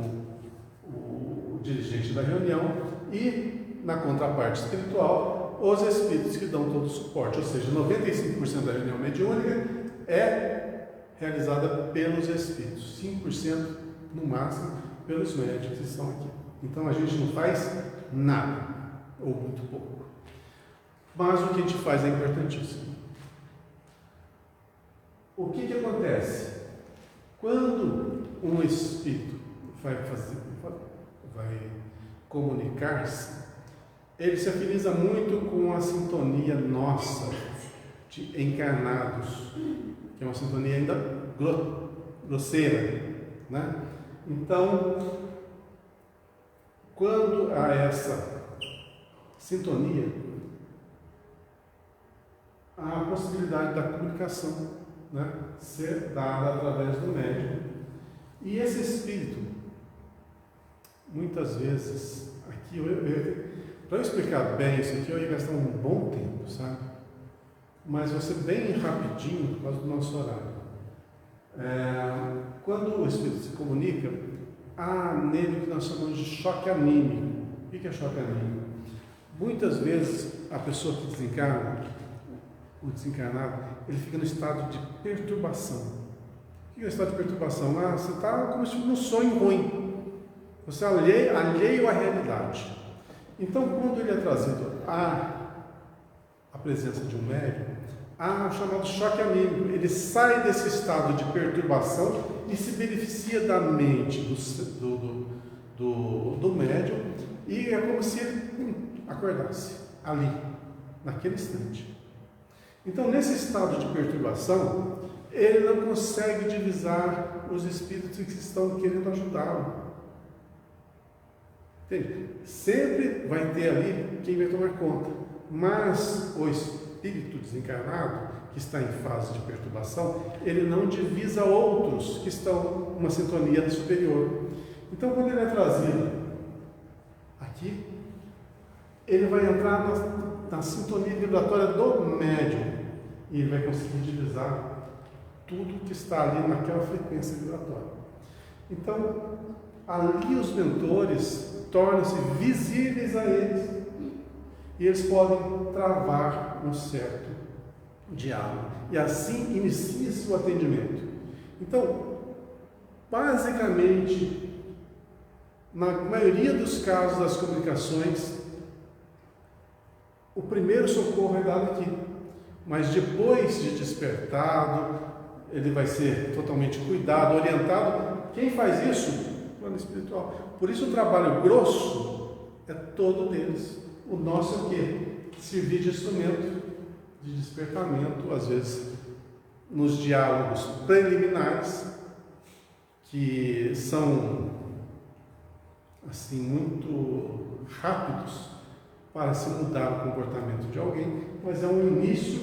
o dirigente da reunião, e na contraparte espiritual, os espíritos que dão todo o suporte. Ou seja, 95% da reunião mediúnica é realizada pelos espíritos, 5% no máximo pelos médiuns que estão aqui. Então a gente não faz nada, ou muito pouco. Mas o que a gente faz é importantíssimo. O que acontece? Quando um espírito vai comunicar-se, ele se afiniza muito com a sintonia nossa de encarnados, que é uma sintonia ainda grosseira, né? Então, quando há essa sintonia, há a possibilidade da comunicação, né, ser dada através do médium. E esse espírito, muitas vezes, aqui, para eu explicar bem isso aqui, eu ia gastar um bom tempo, sabe? Mas vou ser bem rapidinho por causa do nosso horário. Quando o espírito se comunica, há nele o que nós chamamos de choque anímico. O que é choque anímico? Muitas vezes a pessoa que desencarna, o desencarnado, ele fica no estado de perturbação. O que é o estado de perturbação? Você está como se fosse num sonho ruim. Você é alheio à realidade. Então, quando ele é trazido à presença de um médium, há o chamado choque anímico. Ele sai desse estado de perturbação e se beneficia da mente do médium, e é como se ele acordasse ali, naquele instante. Então, nesse estado de perturbação, ele não consegue divisar os espíritos que estão querendo ajudá-lo. Entende? Sempre vai ter ali quem vai tomar conta, mas o espírito desencarnado, que está em fase de perturbação, ele não divisa outros que estão numa sintonia superior. Então, quando ele é trazido aqui, ele vai entrar na sintonia vibratória do médium, e ele vai conseguir divisar tudo que está ali naquela frequência vibratória. Então, ali os mentores tornam-se visíveis a eles, e eles podem travar um certo diálogo, e assim inicia-se o atendimento. Então, basicamente, na maioria dos casos das comunicações, o primeiro socorro é dado aqui, mas depois de despertado, ele vai ser totalmente cuidado, orientado. Quem faz isso? O plano espiritual. Por isso o trabalho grosso é todo deles. O nosso é o quê? Servir de instrumento de despertamento, às vezes nos diálogos preliminares, que são assim muito rápidos para se mudar o comportamento de alguém, mas é um início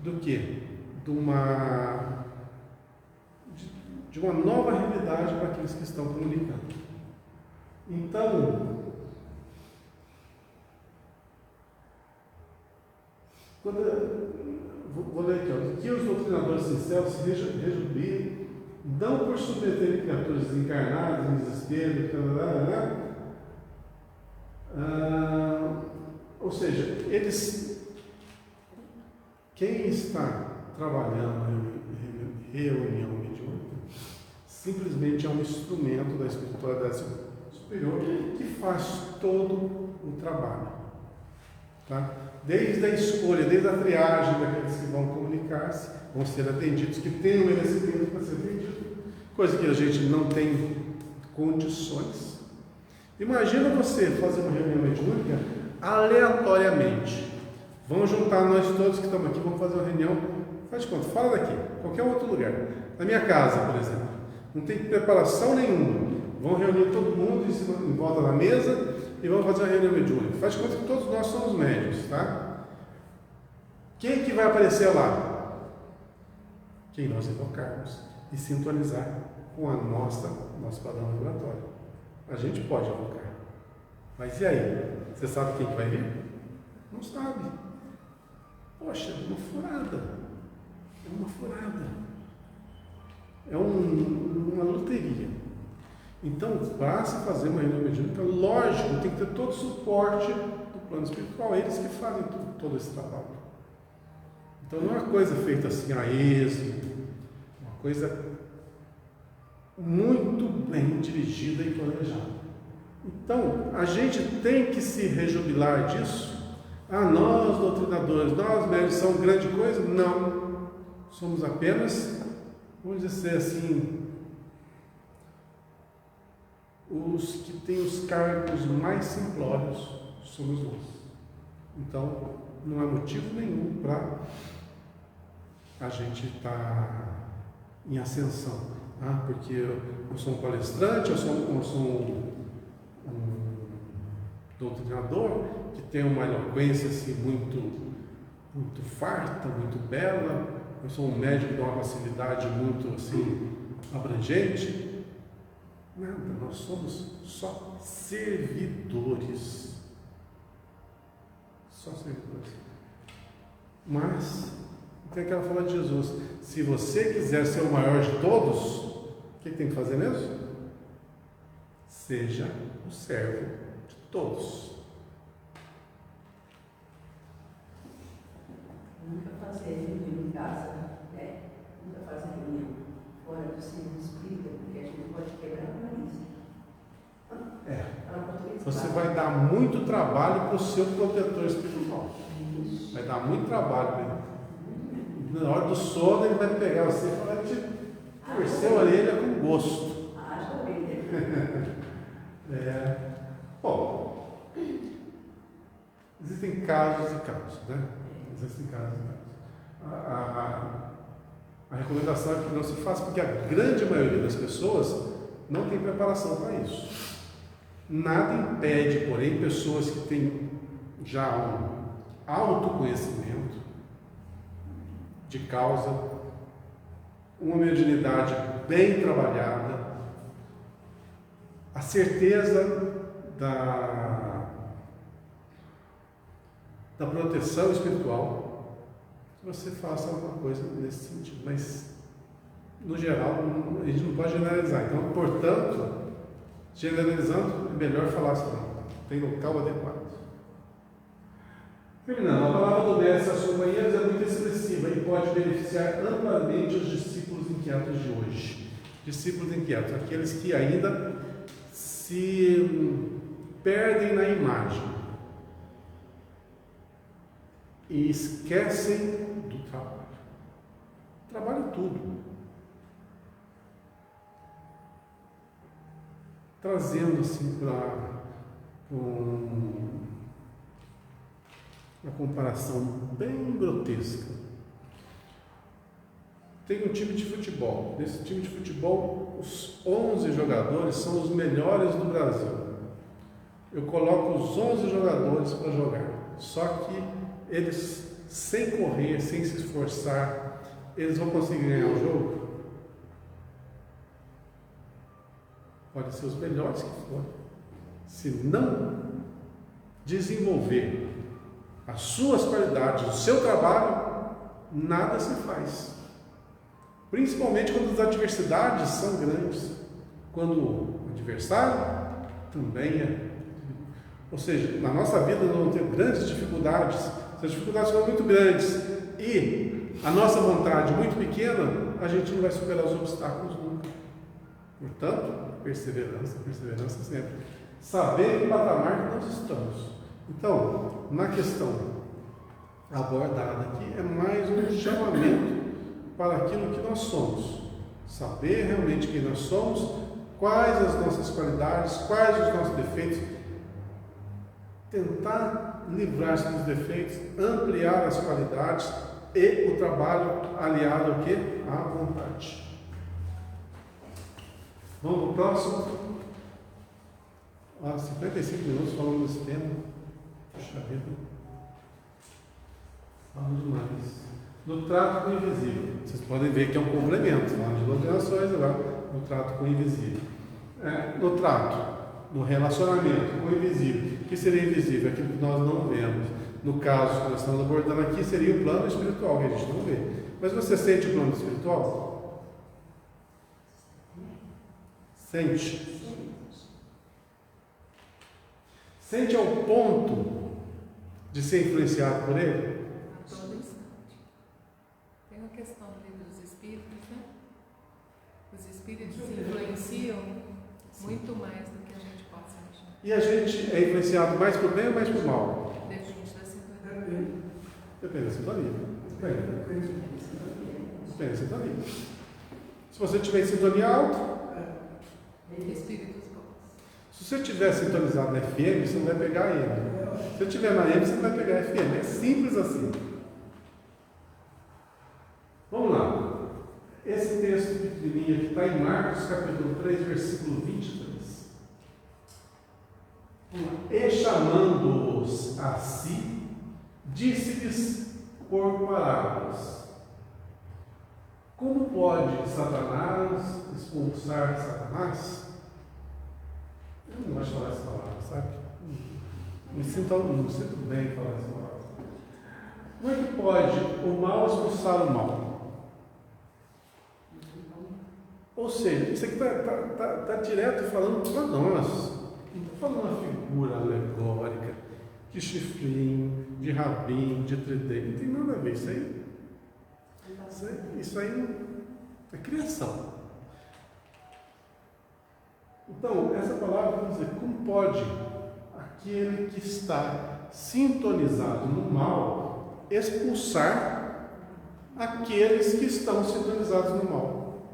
do quê? De uma nova realidade para aqueles que estão comunicando. Então, vou ler aqui, ó, que os doutrinadores sinceros se rejubilam, não por submeterem criaturas desencarnadas em desespero, ou seja, quem está trabalhando em reunião mediúnica simplesmente é um instrumento da espiritualidade superior que faz todo o trabalho, tá? Desde a escolha, desde a triagem daqueles que vão comunicar-se, vão ser atendidos, que têm o merecimento para ser atendido, coisa que a gente não tem condições. Imagina você fazer uma reunião mediúnica aleatoriamente. Vamos juntar nós todos que estamos aqui, vamos fazer uma reunião. Faz de conta, fala daqui, qualquer outro lugar. Na minha casa, por exemplo, não tem preparação nenhuma. Vamos reunir todo mundo em volta da mesa e vamos fazer uma reunião mediúnica. Faz de conta que todos nós somos médios, tá? Quem que vai aparecer lá? Quem nós invocarmos. e sintonizar com nosso padrão vibratório. A gente pode avocar. Mas e aí? Você sabe quem que vai vir? Não sabe. Poxa, uma furada. É uma furada. É uma loteria. Então, para se fazer uma reunião mediúnica, lógico, tem que ter todo o suporte do plano espiritual. Eles que fazem todo esse trabalho. Então, não é uma coisa feita assim a esmo, uma coisa muito bem dirigida e planejada. Então, a gente tem que se rejubilar disso. Nós, doutrinadores, nós médios, são grande coisa? Não. Somos apenas, vamos dizer assim, os que têm os cargos mais simplórios somos nós. Então, não há motivo nenhum para a gente estar em ascensão. Porque eu sou um palestrante, eu sou um doutrinador que tem uma eloquência assim, muito farta, muito bela. Eu sou um médico de uma facilidade muito assim, abrangente. Nada, nós somos só servidores. Só servidores. Mas, tem aquela fala de Jesus: se você quiser ser o maior de todos, o que tem que fazer mesmo? Seja o servo de todos. Nunca fazer reunião em casa, né? Nunca fazer reunião fora do centro espírita, porque a gente pode quebrar o nariz. Você vai dar muito trabalho para o seu protetor espiritual. Vai dar muito trabalho para ele. Na hora do sono, ele vai pegar você e vai te torcer a orelha com gosto. Bom, existem casos e casos, né? Existem casos e casos. A recomendação é que não se faça, porque a grande maioria das pessoas não tem preparação para isso. Nada impede, porém, pessoas que têm já um autoconhecimento de causa, uma mediunidade bem trabalhada, a certeza da proteção espiritual, que você faça alguma coisa nesse sentido. Mas, no geral, a gente não pode generalizar. Então, portanto, generalizando, é melhor falar assim: não, tem local adequado. Terminando, a palavra do mestre aos companheiros é muito expressiva e pode beneficiar amplamente os discípulos inquietos de hoje. Discípulos inquietos, aqueles que ainda se perdem na imagem e esquecem do trabalho. Trabalho tudo. Trazendo assim para uma comparação bem grotesca. Tem um time de futebol. Nesse time de futebol, os 11 jogadores são os melhores do Brasil. Eu coloco os 11 jogadores para jogar. Só que eles, sem correr, sem se esforçar, eles vão conseguir ganhar o jogo? Podem ser os melhores que forem. Se não desenvolver as suas qualidades, o seu trabalho, nada se faz. Principalmente quando as adversidades são grandes. Quando o adversário também é. Ou seja, na nossa vida nós vamos ter grandes dificuldades. Se as dificuldades forem muito grandes e a nossa vontade muito pequena, a gente não vai superar os obstáculos nunca. Portanto, perseverança sempre. Saber que patamar que nós estamos. Então, na questão abordada aqui, é mais um chamamento para aquilo que nós somos. Saber realmente quem nós somos, quais as nossas qualidades, quais os nossos defeitos. Tentar livrar-se dos defeitos, ampliar as qualidades e o trabalho aliado ao quê? À vontade. Vamos para o próximo? 55 minutos falando desse tema. Puxa vida. Falo demais. no trato com o invisível. Vocês podem ver que é um complemento, falando de doutrinações agora, no trato com o invisível. No trato, no relacionamento com o invisível. O que seria invisível? Aquilo que nós não vemos. No caso que nós estamos abordando aqui, seria o plano espiritual, que a gente não vê. Mas você sente o plano espiritual? Sente. Sente ao ponto de ser influenciado por ele? A todo instante. Tem uma questão do livro dos Espíritos, né? Os Espíritos influenciam muito mais do que a gente possa imaginar. E a gente é influenciado mais por bem ou mais por mal? Depende da sintonia. Depende da sintonia. Depende da sintonia. Se você tiver em sintonia alta, Espíritos bons. se você estiver sintonizado na FM, você não vai pegar AM. Se você estiver na AM, você não vai pegar FM. É simples assim. Vamos lá. Esse texto pequenininho aqui está em Marcos capítulo 3, versículo 23. E chamando-os a si, disse-lhes por parábolas: como pode Satanás expulsar Satanás? Eu não gosto de falar essa palavra, sabe? Não me sinto bem em falar essa palavra. Como é que pode o mal expulsar o mal? Ou seja, isso aqui está direto falando para nós. Não estou falando uma figura alegórica, de chifrinho, de rabinho, de tridente. Não tem nada a ver isso aí. Isso aí é criação. Então, essa palavra quer dizer, como pode aquele que está sintonizado no mal expulsar aqueles que estão sintonizados no mal?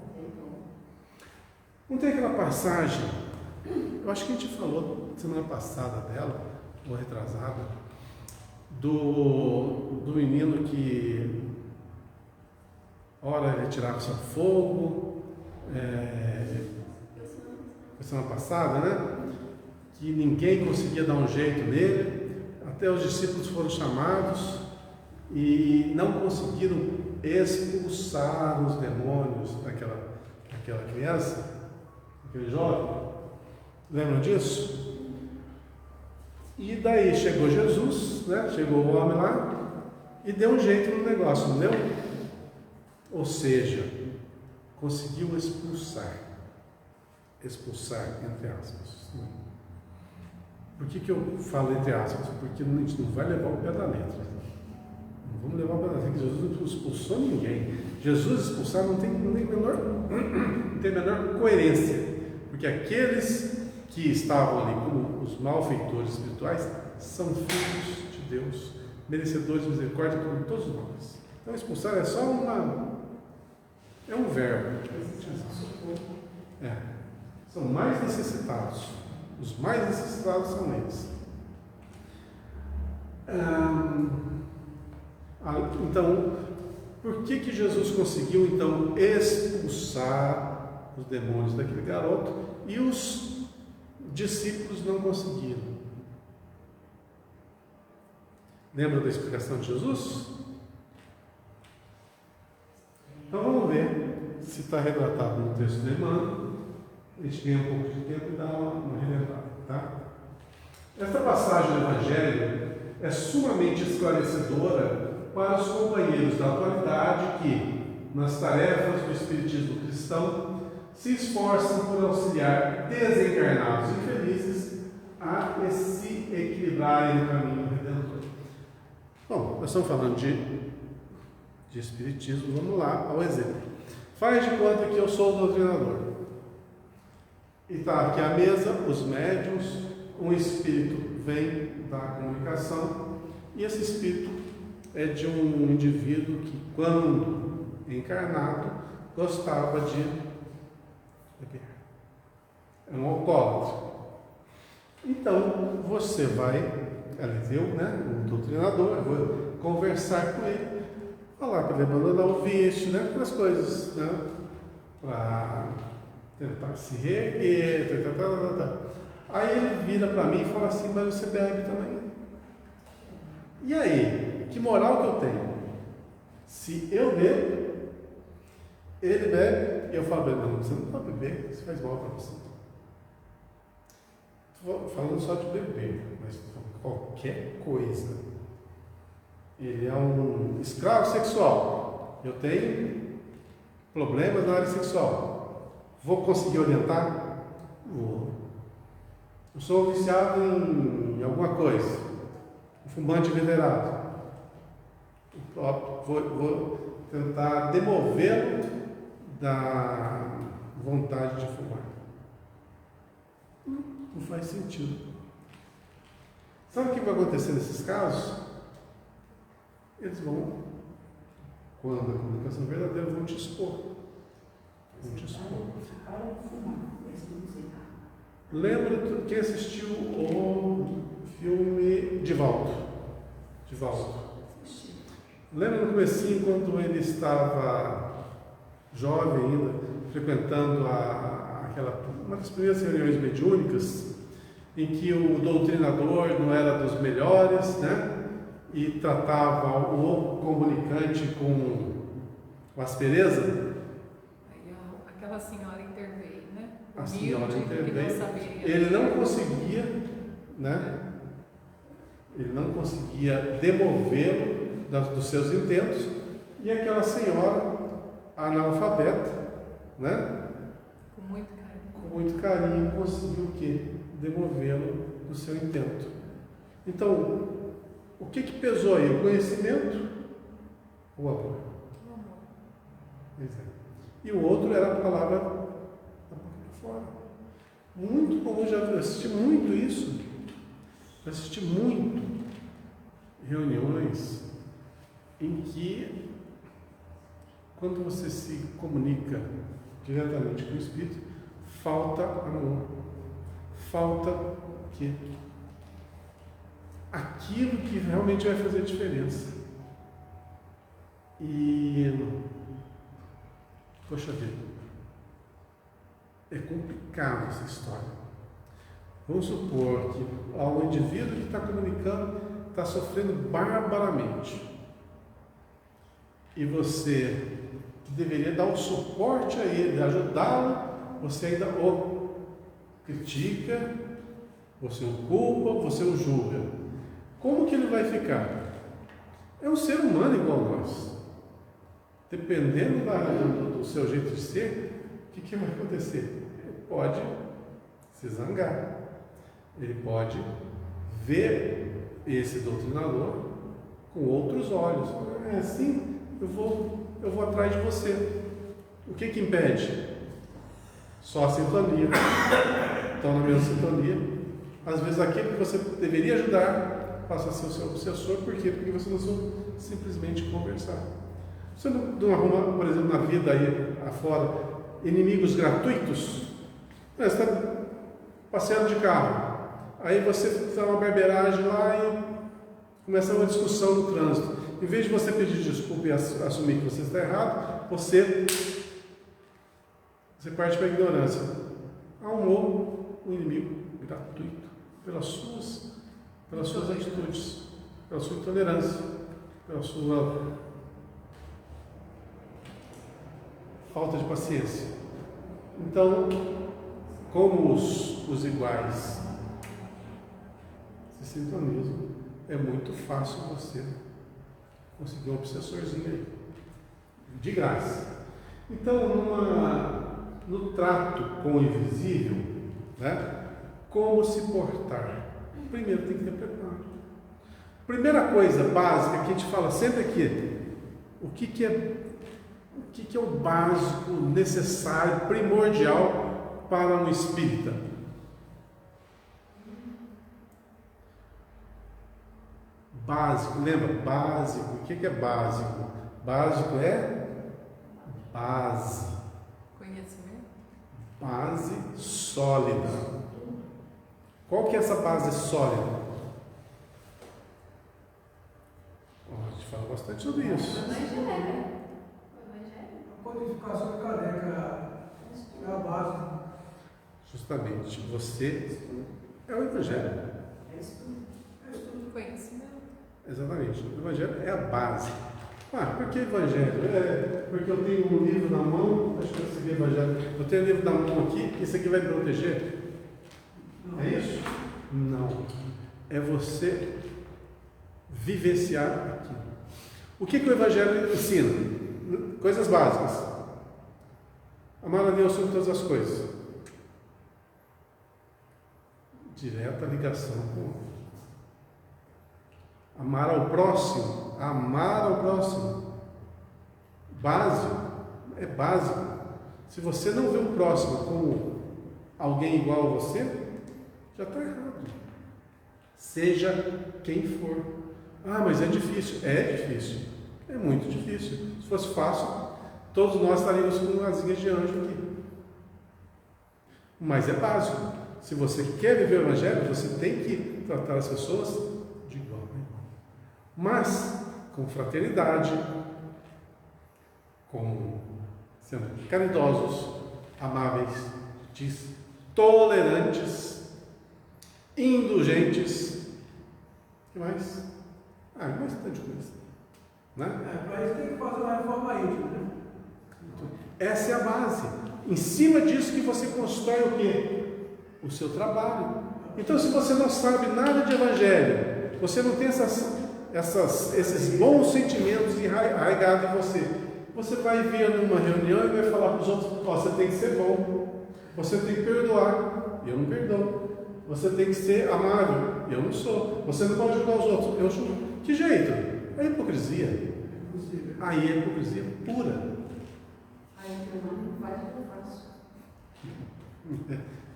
Não tem aquela passagem, eu acho que a gente falou semana passada dela, ou retrasada, do menino que ora ele tirava seu fogo, semana passada, né? Que ninguém conseguia dar um jeito nele, até os discípulos foram chamados e não conseguiram expulsar os demônios daquela criança, aquele jovem. Lembram disso? E daí chegou Jesus, né? Chegou o homem lá e deu um jeito no negócio, não deu? Ou seja, conseguiu expulsar, entre aspas. Por que eu falo entre aspas? Porque a gente não vai levar o pé da letra. Não vamos levar o pé da letra. Jesus não expulsou ninguém. Jesus expulsar não tem menor coerência. Porque aqueles que estavam ali como os malfeitores espirituais são filhos de Deus, merecedores de misericórdia por todos nós. Então expulsar é só é um verbo. São mais necessitados. Os mais necessitados são eles. Então, por que Jesus conseguiu então expulsar os demônios daquele garoto e os discípulos não conseguiram? Lembra da explicação de Jesus? Então vamos ver se está retratado no texto de Emmanuel. A gente ganha um pouco de tempo e dá uma relembrada, tá? Esta passagem do Evangelho é sumamente esclarecedora para os companheiros da atualidade que, nas tarefas do espiritismo cristão, se esforçam por auxiliar desencarnados infelizes a se equilibrarem no caminho redentor. Bom, nós estamos falando de espiritismo, vamos lá ao exemplo. Faz de conta que eu sou o doutrinador. E está aqui à mesa, os médiuns, um espírito vem da comunicação, e esse espírito é de um indivíduo que, quando encarnado, gostava de beber. É um alcoólatra. Então, você vai, eu, né, o doutrinador, eu vou conversar com ele, falar para ele abandonar o vício, né, aquelas coisas, né, para tentar se reerguer, Aí ele vira para mim e fala assim: mas você bebe também? E aí, que moral que eu tenho? Se eu bebo, ele bebe, e eu falo para ele, não, você não pode beber, isso faz mal para você. Estou falando só de beber, mas qualquer coisa. Ele é um escravo sexual. Eu tenho problemas na área sexual. Vou conseguir orientar? Vou. Eu sou viciado em alguma coisa. Um fumante venerado. Vou tentar demovê-lo da vontade de fumar. Não faz sentido. Sabe o que vai acontecer nesses casos? Eles vão, quando a comunicação é verdadeira, vão te expor. Vão te expor. Lembra de quem assistiu o filme Divaldo? Lembra no comecinho, quando ele estava jovem ainda, frequentando uma das primeiras reuniões mediúnicas, em que o doutrinador não era dos melhores, né? E tratava o comunicante com aspereza? Aí aquela senhora interveio, né? A senhora interveio. Ele Ele não conseguia, né? Ele não conseguia demovê-lo dos seus intentos, e aquela senhora analfabeta, né? Com muito carinho conseguiu o quê? Demovê-lo do seu intento. Então, o que pesou aí? O conhecimento ou o amor? Pois é. E o outro era a palavra da boca para fora. Muito comum, já assisti muito isso. Já assisti muito reuniões em que, quando você se comunica diretamente com o Espírito, falta amor, falta que aquilo que realmente vai fazer diferença. E, poxa vida, é complicado essa história. Vamos supor que o indivíduo que está comunicando está sofrendo barbaramente. E você, que deveria dar o suporte a ele, ajudá-lo, você ainda o critica, você o culpa, você o julga. Como que ele vai ficar? É um ser humano igual a nós. Dependendo do seu jeito de ser, o que vai acontecer? Ele pode se zangar. Ele pode ver esse doutrinador com outros olhos. É assim, eu vou atrás de você. O que impede? Só a sintonia. Então, na mesma sintonia, às vezes aquele que você deveria ajudar passa a ser o seu obsessor. Por quê? Porque você não soube simplesmente conversar. Você não arruma, por exemplo, na vida aí afora, inimigos gratuitos? Você está passeando de carro. Aí você está numa barbeiragem lá e começa uma discussão no trânsito. Em vez de você pedir desculpa e assumir que você está errado, você parte para a ignorância. Arrumou um inimigo gratuito pelas suas atitudes, pela sua intolerância, pela sua falta de paciência. Então, como os iguais se sintonizam, é muito fácil você conseguir um obsessorzinho aí, de graça. Então, no trato com o invisível, né, como se portar? Primeiro tem que ter preparo. Primeira coisa básica que a gente fala sempre aqui, o que é o básico, necessário, primordial para um espírita? Básico, lembra? Básico. O que é básico? Básico é base. Conhecimento. Base sólida. Qual que é essa base sólida? A gente fala bastante sobre isso. A codificação careca é a base. Justamente, você é o Evangelho. Conhecimento. Exatamente, o Evangelho é a base. Por que Evangelho? Porque eu tenho um livro na mão, acho que eu segui Evangelho. Eu tenho um livro na mão aqui, isso aqui vai me proteger? É isso? Não. É você vivenciar aquilo. O que o Evangelho ensina? Coisas básicas. Amar a Deus sobre todas as coisas. Direta ligação com o outro. Amar ao próximo. Amar ao próximo. Básico. É básico. Se você não vê o próximo como alguém igual a você, já está errado. Seja quem for. Mas é difícil. É difícil. É muito difícil. Se fosse fácil, todos nós estaríamos com asinhas de anjo aqui. Mas é básico. Se você quer viver o Evangelho, você tem que tratar as pessoas de igual a igual. Mas com fraternidade, sendo caridosos, amáveis, tolerantes, indulgentes. O que mais? Bastante coisa. Né? Para isso tem que fazer uma reforma íntima, né? Essa é a base. Em cima disso que você constrói o quê? O seu trabalho. Então, se você não sabe nada de Evangelho, você não tem esses bons sentimentos arraigados em você, você vai vir numa reunião e vai falar para os outros: você tem que ser bom, você tem que perdoar, eu não perdoo. Você tem que ser amável, eu não sou. Você não pode julgar os outros, eu julgo. Que jeito? É hipocrisia. Aí é hipocrisia pura. Aí eu não faz o que eu faço.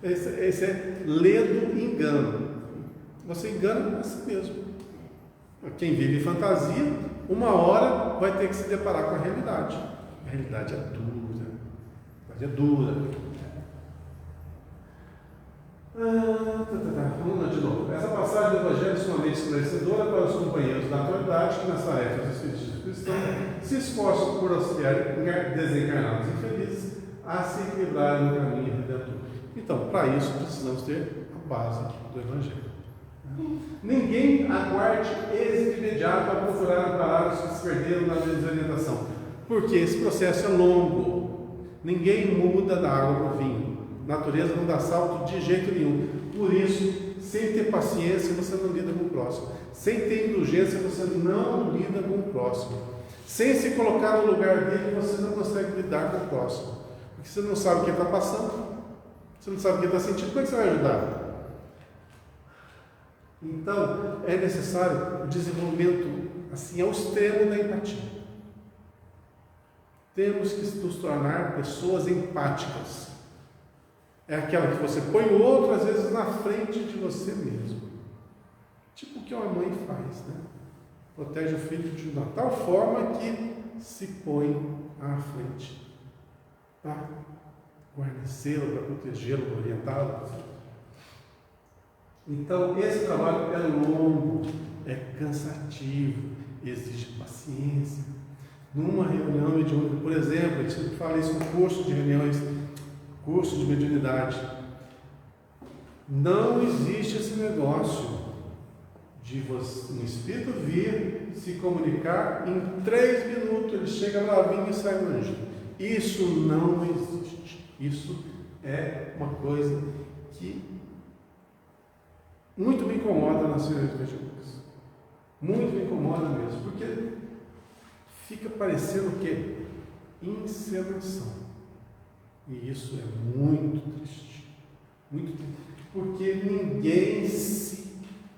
Esse é ledo engano. Você engana a si mesmo. Quem vive em fantasia, uma hora vai ter que se deparar com a realidade. A realidade é dura. A realidade é dura. Vamos lá de novo. Essa passagem do Evangelho é sumamente esclarecedora para os companheiros da atualidade que, nessa época dos espíritos cristãos, se esforçam por auxiliar desencarnados infelizes a se equilibrarem no caminho redentor. Então, para isso, precisamos ter a base do Evangelho. Ninguém aguarde êxito imediato para procurar amparar os que se perderam na desorientação, porque esse processo é longo. Ninguém muda da água para o vinho. Natureza não dá salto de jeito nenhum. Por isso, sem ter paciência, você não lida com o próximo. Sem ter indulgência, você não lida com o próximo. Sem se colocar no lugar dele, você não consegue lidar com o próximo. Porque você não sabe o que ele está passando. Você não sabe o que ele está sentindo. Como é que você vai ajudar? Então, é necessário o desenvolvimento assim, ao extremo da empatia. Temos que nos tornar pessoas empáticas. É aquela que você põe o outro, às vezes, na frente de você mesmo. Tipo o que uma mãe faz, né? Protege o filho de uma tal forma que se põe à frente. Para guarnecê-lo, para protegê-lo, para orientá-lo. Então, esse trabalho é longo, é cansativo, exige paciência. Numa reunião mediúnica, por exemplo, a gente sempre fala isso no curso de reuniões, curso de mediunidade. Não existe esse negócio de um espírito vir se comunicar em 3 minutos, ele chega bravinho e sai longe. Isso não existe. Isso é uma coisa que muito me incomoda nas reuniões mediúnicas. Muito me incomoda mesmo, porque fica parecendo o quê? Encenação. E isso é muito triste. Muito triste. Porque ninguém se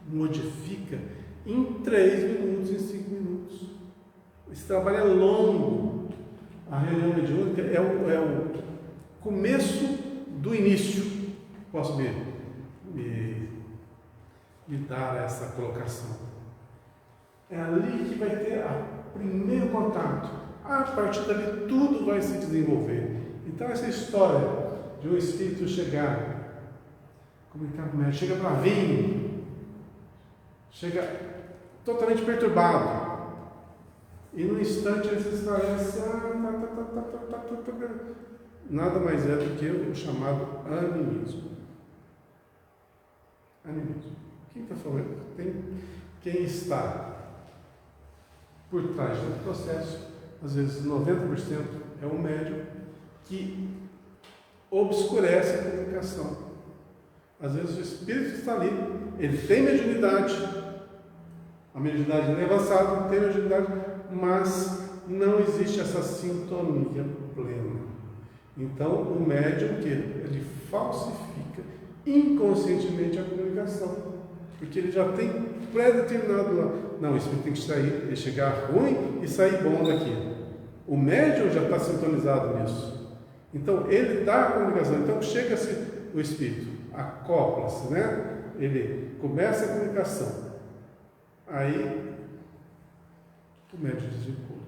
modifica em 3 minutos, em 5 minutos. Esse trabalho é longo. A reunião mediúnica é o começo do início. Posso me dar essa colocação. É ali que vai ter o primeiro contato. A partir dali tudo vai se desenvolver. Então essa história de um espírito chegar, comunicar com ele, chega bravinho, chega totalmente perturbado, e no instante ele se esclarece, nada mais é do que o chamado animismo. Animismo. Quem está falando? Quem está Por trás do processo, às vezes 90% é o médium que obscurece a comunicação. Às vezes o espírito está ali, ele tem mediunidade, a mediunidade é avançada, tem mediunidade, mas não existe essa sintonia plena. Então o médium que ele falsifica inconscientemente a comunicação, porque ele já tem pré-determinado lá. Não, o espírito tem que sair, chegar ruim e sair bom daqui. O médium já está sintonizado nisso. Então ele dá a comunicação. Então chega-se o espírito, acopla-se, né? Ele começa a comunicação. Aí o médium desvincula.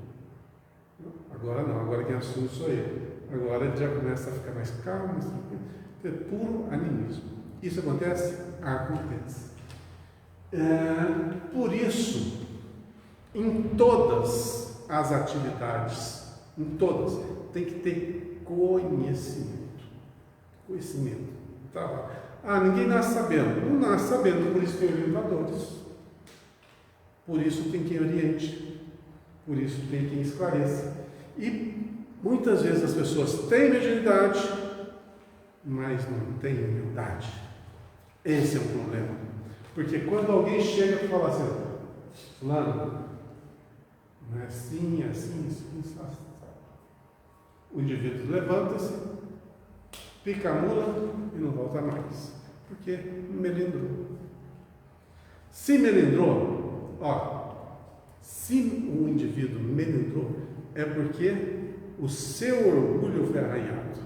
Agora não, agora quem assume sou eu. Agora ele já começa a ficar mais calmo, mais tranquilo. É puro animismo. Isso acontece? Acontece. Por isso, em todas as atividades, em todas, tem que ter conhecimento. Conhecimento. Trabalho. Ninguém nasce sabendo. Não nasce sabendo, por isso tem orientadores. Por isso tem quem oriente. Por isso tem quem esclareça. E muitas vezes as pessoas têm mediunidade, mas não têm humildade. Esse é um problema. Porque quando alguém chega e fala assim, fulano, não é assim, assim, assim, assim. O indivíduo levanta-se, pica a mula e não volta mais. Porque melindrou. Se melindrou, se o indivíduo melindrou, é porque o seu orgulho foi arranhado.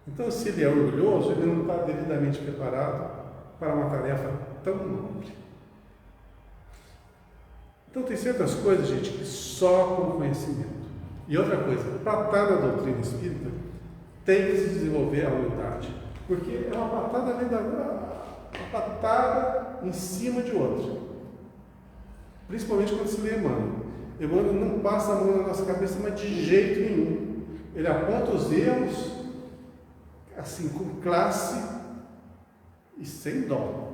Então, se ele é orgulhoso, ele não está devidamente preparado para uma tarefa tão nobre. Então, tem certas coisas, gente, que só com conhecimento. E outra coisa, para estar na doutrina espírita, tem que se desenvolver a humildade. Porque é uma patada além da uma patada em cima de outra. Principalmente quando se lê Emmanuel. Emmanuel não passa a mão na nossa cabeça, mas de jeito nenhum. Ele aponta os erros, assim, com classe e sem dó.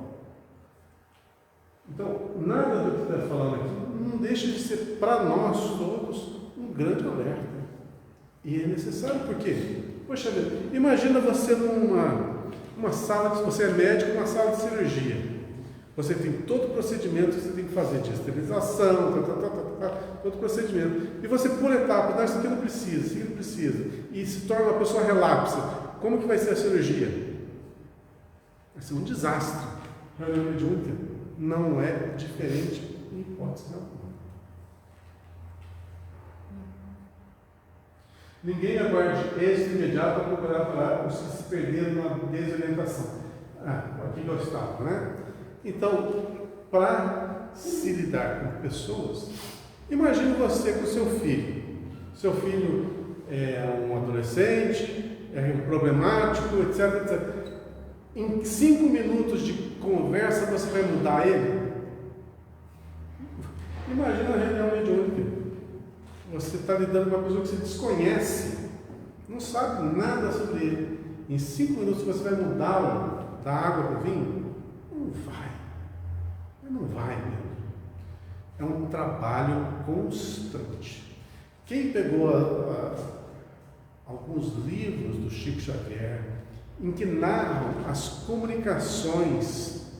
Então, nada do que está falando aqui não deixa de ser, para nós todos, um grande alerta. E é necessário, por quê? Poxa vida, imagina você numa sala, se você é médico, uma sala de cirurgia. Você tem todo o procedimento que você tem que fazer, de esterilização, todo o procedimento. E você, por etapa, isso aqui não precisa, isso aqui não precisa. E se torna uma pessoa relapsa. Como que vai ser a cirurgia? Vai ser um desastre. A reunião mediúnica não é diferente em hipótese alguma. Ninguém aguarde êxito imediato para procurar parar os que se perderam na desorientação. Aqui eu estava, né? Então, para se lidar com pessoas, imagine você com seu filho. Seu filho é um adolescente, é um problemático, etc, etc. Em 5 minutos de conversa você vai mudar ele? Imagina a reunião mediúnica. Você está lidando com uma pessoa que você desconhece, não sabe nada sobre ele. Em 5 minutos você vai mudá-lo da água para o vinho? Não vai. Não vai mesmo. É um trabalho constante. Quem pegou alguns livros do Chico Xavier, em que narram as comunicações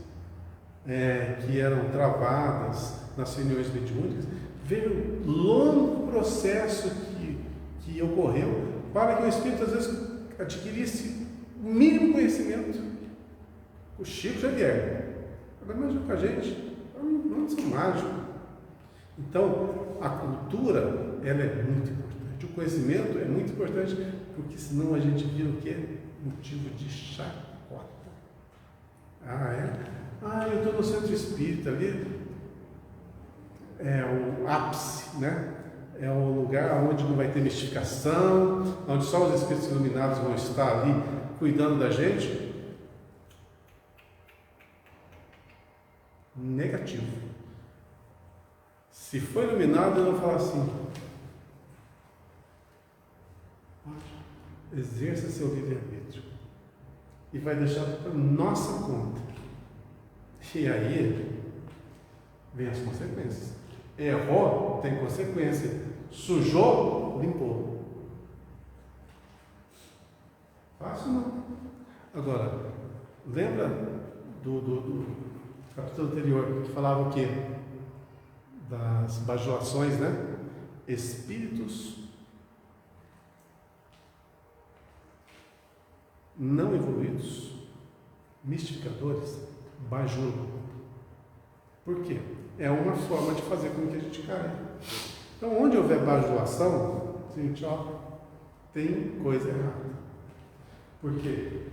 que eram travadas nas reuniões mediúnicas, vê o longo processo que ocorreu para que o espírito às vezes adquirisse o mínimo conhecimento. O Chico Xavier. Agora imagina com a gente, não são mágicos. Então, a cultura, ela é muito importante. O conhecimento é muito importante, porque senão a gente vira o quê? Motivo de chacota. Eu estou no centro espírita ali. É o ápice, né? É o lugar onde não vai ter mistificação, onde só os espíritos iluminados vão estar ali cuidando da gente. Negativo. Se for iluminado, eu vou falar assim: exerça seu livre-arbítrio e vai deixar por nossa conta. E aí vem as consequências. Errou, tem consequência. Sujou, limpou. Fácil não. Agora, lembra do capítulo anterior, que falava o quê? Das bajulações, né? Espíritos não evoluídos, mistificadores, bajulam. Por quê? É uma forma de fazer com que a gente caia. Então, onde houver bajulação, gente, ó, tem coisa errada. Por quê?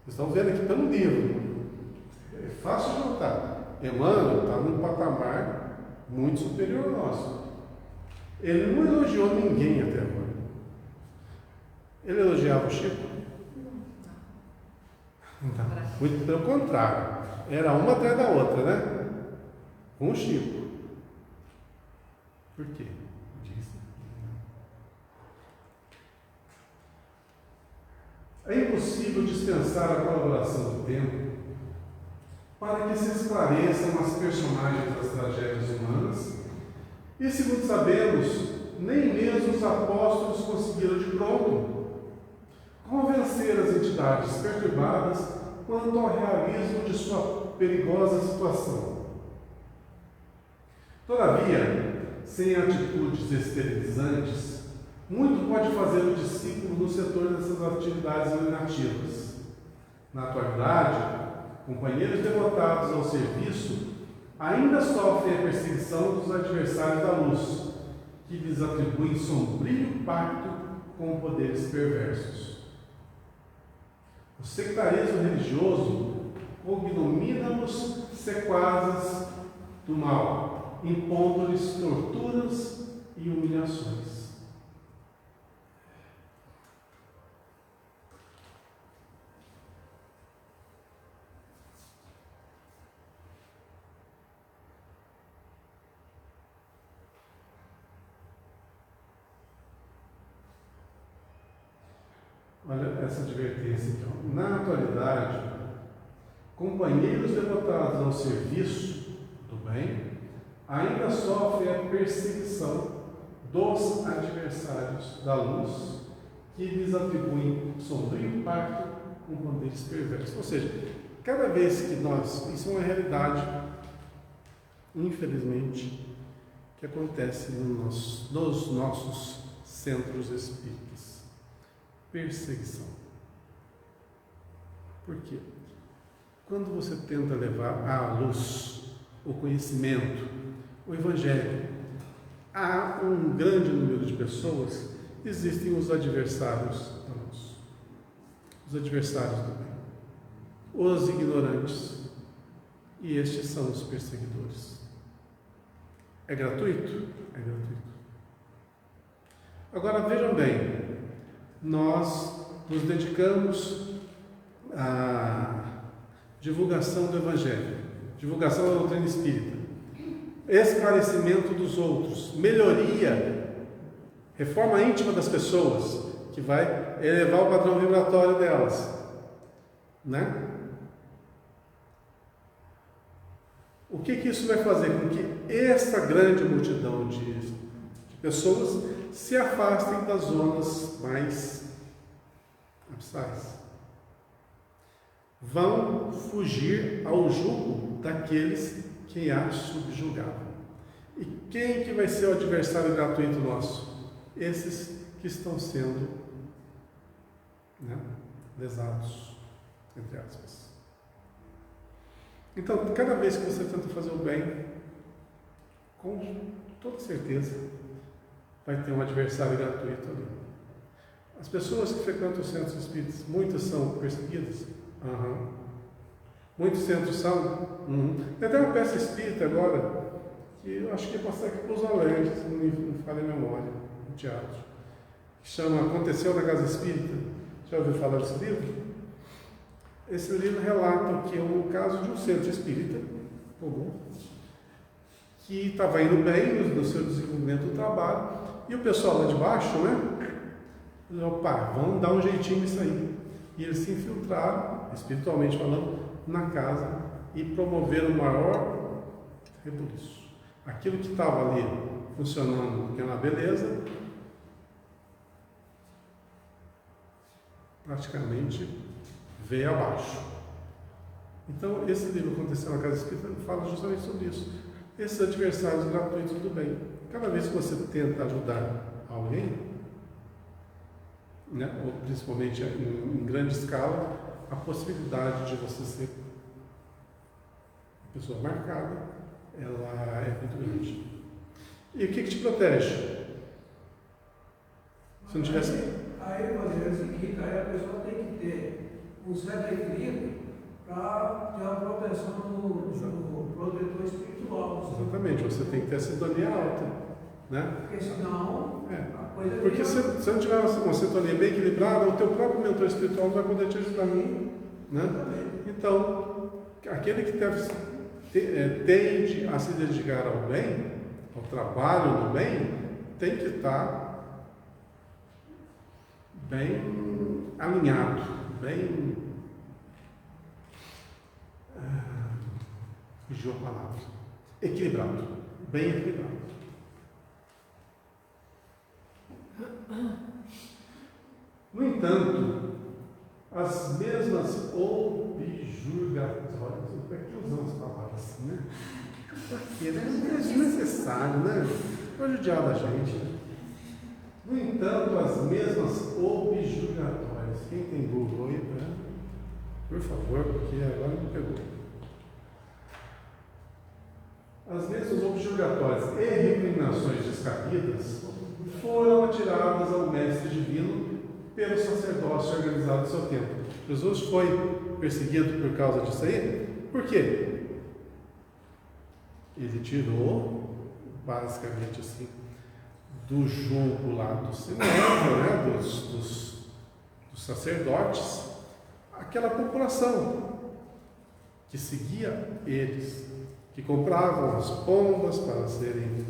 Vocês estão vendo aqui pelo livro. É fácil de notar. Emmanuel está num patamar muito superior ao nosso. Ele não elogiou ninguém até agora. Ele elogiava o Chico? Não. Muito pelo contrário. Era uma atrás da outra, né? Com o Chico. Por quê? É impossível dispensar a colaboração do tempo para que se esclareçam as personagens das tragédias humanas e, segundo sabemos, nem mesmo os apóstolos conseguiram de pronto convencer as entidades perturbadas quanto ao realismo de sua perigosa situação. Todavia, sem atitudes esterilizantes, muito pode fazer o discípulo no setor dessas atividades iluminativas. Na atualidade, companheiros devotados ao serviço ainda sofrem a perseguição dos adversários da luz, que lhes atribuem sombrio pacto com poderes perversos. O sectarismo religioso cognomina-os sequazes do mal, impondo-lhes torturas e humilhações. Olha essa advertência então. Na atualidade, companheiros devotados ao serviço do bem ainda sofrem a perseguição dos adversários da luz, que lhes atribuem sombrio pacto com poderes perversos. Ou seja, cada vez que isso é uma realidade, infelizmente, que acontece nos nossos centros espíritas. Perseguição. Por quê? Quando você tenta levar à luz o conhecimento, o Evangelho, a um grande número de pessoas, existem os adversários da luz, os adversários do bem, os ignorantes, e estes são os perseguidores. É gratuito? É gratuito. Agora vejam bem, nós nos dedicamos à divulgação do Evangelho, divulgação da doutrina espírita, esclarecimento dos outros, melhoria, reforma íntima das pessoas, que vai elevar o padrão vibratório delas, né? O que isso vai fazer? Com que esta grande multidão de pessoas se afastem das zonas mais abissais. Vão fugir ao jugo daqueles que a subjugavam. E quem que vai ser o adversário gratuito nosso? Esses que estão sendo, né, lesados, entre aspas. Então, cada vez que você tenta fazer o bem, com toda certeza, vai ter um adversário gratuito ali. As pessoas que frequentam os centros espíritas, muitas são perseguidas? Muitos centros são? Tem até uma peça espírita agora, que eu acho que ia passar aqui para os alertas, se não falha a memória, no teatro, que chama Aconteceu na Casa Espírita. Já ouviu falar desse livro? Esse livro relata que é um caso de um centro espírita que estava indo bem no seu desenvolvimento do trabalho, e o pessoal lá de baixo, né? Opa, vamos dar um jeitinho nisso aí. E eles se infiltraram, espiritualmente falando, na casa e promoveram o maior rebuliço. aquilo que estava ali funcionando, que é uma beleza, praticamente veio abaixo. Então, esse livro Aconteceu na Casa Espírita fala justamente sobre isso. Esses adversários gratuitos do bem. Cada vez que você tenta ajudar alguém, né, ou principalmente em grande escala, a possibilidade de você ser uma pessoa marcada, ela é muito grande. E o que te protege? Se não tivesse... Aí, Valério, é o seguinte, aí a pessoa tem que ter um certo equilíbrio para ter uma propensão no protetor espiritual. Exatamente, você tem que ter a sintonia alta, né? Porque senão a coisa Porque se você não tiver uma sintonia bem equilibrada, o teu próprio mentor espiritual não vai poder te ajudar, né? Então, aquele que tende a se dedicar ao bem, ao trabalho no bem, tem que estar bem alinhado, bem... fugiu a palavra. Equilibrado. Bem equilibrado. No entanto, as mesmas objurgatórias, por que usamos palavras assim, né? Porque é desnecessário, né? Pode judiar da gente. No entanto, as mesmas objurgatórias. Quem tem Google aí, né? Por favor, porque agora me pegou. As mesmas objurgatórias e recriminações descabidas foram atiradas ao Mestre Divino pelo sacerdócio organizado do seu tempo. Jesus foi perseguido por causa disso aí? Por quê? Ele tirou, basicamente assim, do jugo lá do Sinédrio, né, dos sacerdotes, aquela população que seguia eles, que compravam as pombas para serem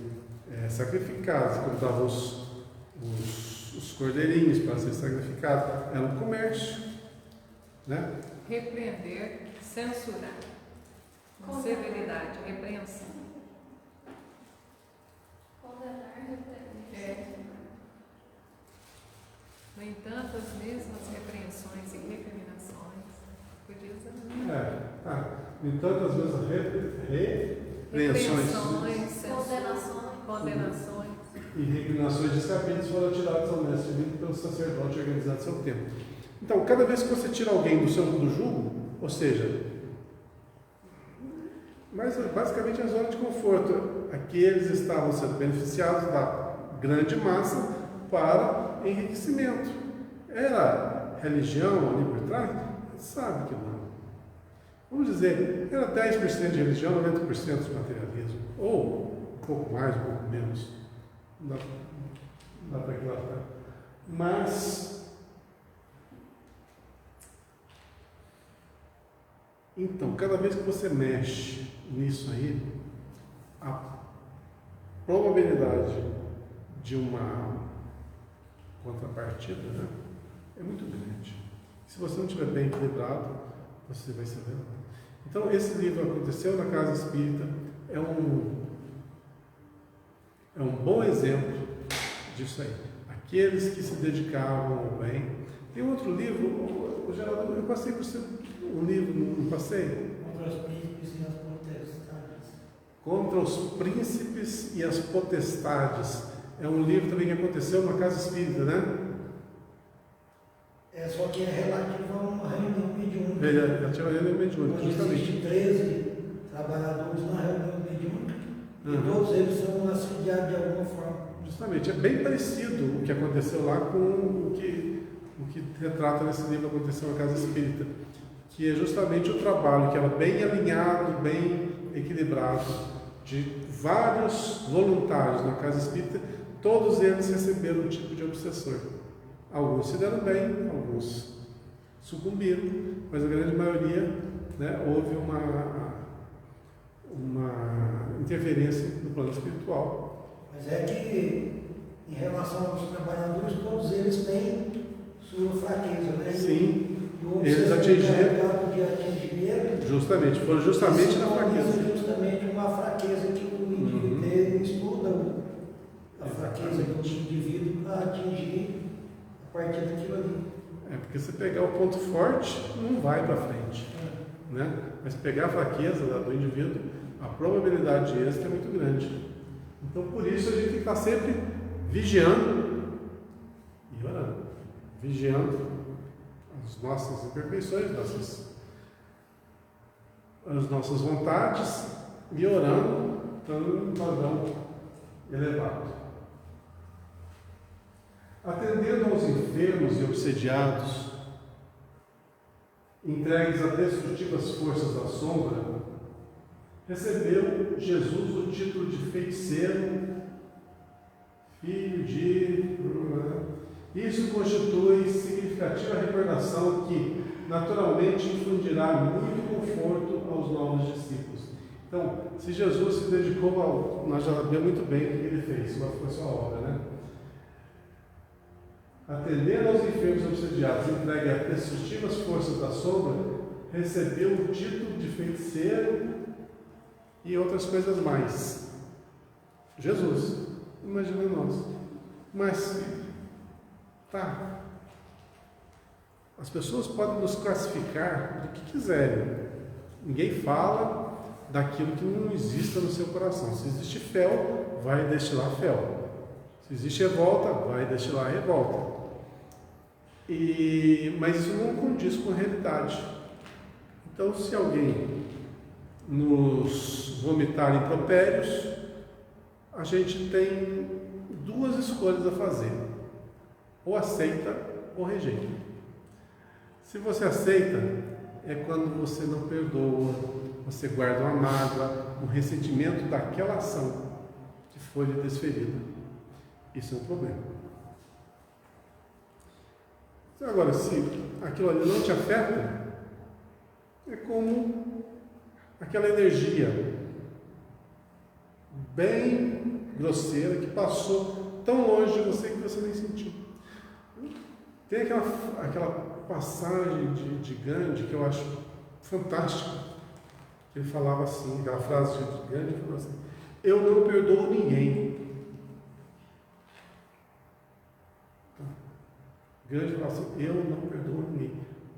sacrificadas, compravam os cordeirinhos para serem sacrificados. Era um comércio, né? Repreender, censurar, com severidade, repreensão. Condenar, repreender. No entanto, as mesmas repreensões e recriminações, podia usar. No entanto, as mesmas repreensões condenações e recriminações descabidas foram tiradas ao Mestre Divino pelo sacerdote organizado do seu tempo. Então, cada vez que você tira alguém do jugo, ou seja, mas basicamente a zona de conforto, aqueles estavam sendo beneficiados da grande massa para enriquecimento. Era religião ali por trás? Sabe que não. Vamos dizer, era 10% de religião, 90% de materialismo. Ou um pouco mais, um pouco menos. Não dá para equilatar. Mas, então, cada vez que você mexe nisso aí, a probabilidade de uma contrapartida, né, é muito grande. Se você não estiver bem equilibrado, você vai se levar. Então, esse livro Aconteceu na Casa Espírita é um bom exemplo disso aí. Aqueles que se dedicavam ao bem. Tem outro livro, o Geraldo, eu passei por um livro, não passei? Contra os Príncipes e as Potestades. É um livro também que aconteceu na Casa Espírita, né? Só que é relativo a uma reunião mediúnica. Relativo a uma reunião mediúnica, justamente. Existem 13 trabalhadores na reunião mediúnica e todos eles são assediados de alguma forma. Justamente, é bem parecido o que aconteceu lá com o que retrata nesse livro Aconteceu na Casa Espírita, que é justamente o trabalho que era bem alinhado, bem equilibrado, de vários voluntários na Casa Espírita, todos eles receberam um tipo de obsessor. Alguns se deram bem, alguns sucumbiram, mas a grande maioria, né, houve uma interferência no plano espiritual. Mas é que, em relação aos trabalhadores, todos eles têm sua fraqueza, né? Sim, eles atingiram. Justamente, foram justamente na fraqueza. Justamente uma fraqueza que o indivíduo tem. pegar o ponto forte, não vai para frente, né? Mas pegar a fraqueza do indivíduo, a probabilidade de êxito é muito grande. Então, por isso, a gente tem que estar sempre vigiando e orando. Vigiando as nossas imperfeições, as nossas vontades e orando para um padrão elevado. Atendendo aos enfermos e obsediados, entregues a destrutivas forças da sombra, recebeu Jesus o título de feiticeiro, filho de... Isso constitui significativa recordação que, naturalmente, infundirá muito conforto aos novos discípulos. Então, se Jesus se dedicou nós já sabemos muito bem o que ele fez, qual foi a sua obra, né? Atendendo aos enfermos obsediados, entregue a destrutivas forças da sombra, recebeu o título de feiticeiro e outras coisas mais. Jesus, imagina nós. Mas, tá, as pessoas podem nos classificar do que quiserem. Ninguém fala daquilo que não exista no seu coração. Se existe fel, vai destilar fel. Se existe revolta, vai destilar revolta. Mas isso não condiz com a realidade. Então, se alguém nos vomitar impropérios, a gente tem duas escolhas a fazer: ou aceita ou rejeita. Se você aceita, é quando você não perdoa, você guarda uma mágoa, um ressentimento daquela ação que foi lhe desferida. Isso é um problema. Agora, se aquilo ali não te afeta, é como aquela energia bem grosseira que passou tão longe de você que você nem sentiu. Tem aquela passagem de Gandhi que eu acho fantástica. Ele falava assim, aquela frase de Gandhi, ele falou assim: eu não perdoo ninguém. Gandhi falava assim: eu não perdoo ninguém,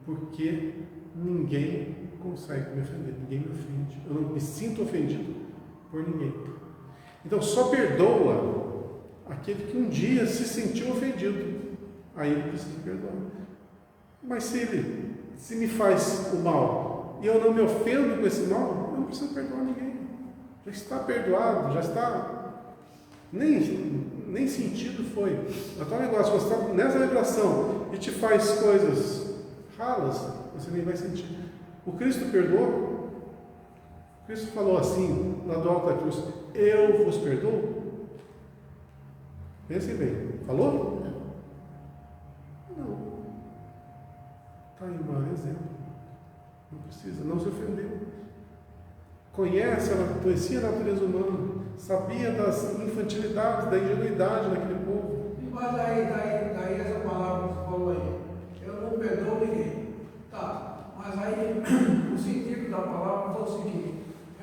porque ninguém consegue me ofender, ninguém me ofende, eu não me sinto ofendido por ninguém. Então só perdoa aquele que um dia se sentiu ofendido, aí ele precisa perdoar. Mas se me faz o mal e eu não me ofendo com esse mal, eu não preciso perdoar ninguém, já está perdoado, já está, nem sentido foi. Então o negócio, você está nessa vibração e te faz coisas ralas, você nem vai sentir. O Cristo perdoou. O Cristo falou assim, lá do alto da cruz: eu vos perdoo. Pensem bem, falou? Não. Está aí um exemplo. Não precisa, não se ofendeu. Conhecia a natureza humana, sabia das infantilidades, da ingenuidade daquele povo. Mas daí essa palavra que você falou aí, eu não perdoo ninguém. Tá, mas aí o sentido da palavra foi o seguinte: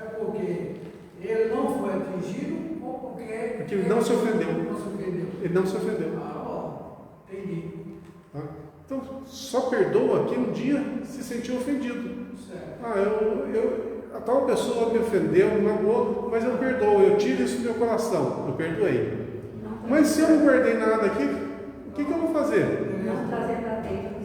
é porque ele não foi atingido ou porque ele não se ofendeu. Ele não se ofendeu. Ah, bom, entendi. Tá? Então, só perdoa quem um dia se sentiu ofendido. Certo. A tal pessoa me ofendeu, me magoou, mas eu perdoo, eu tiro isso do meu coração, eu perdoei. Mas se eu não guardei nada aqui, o que eu vou fazer? Não trazendo a dentro.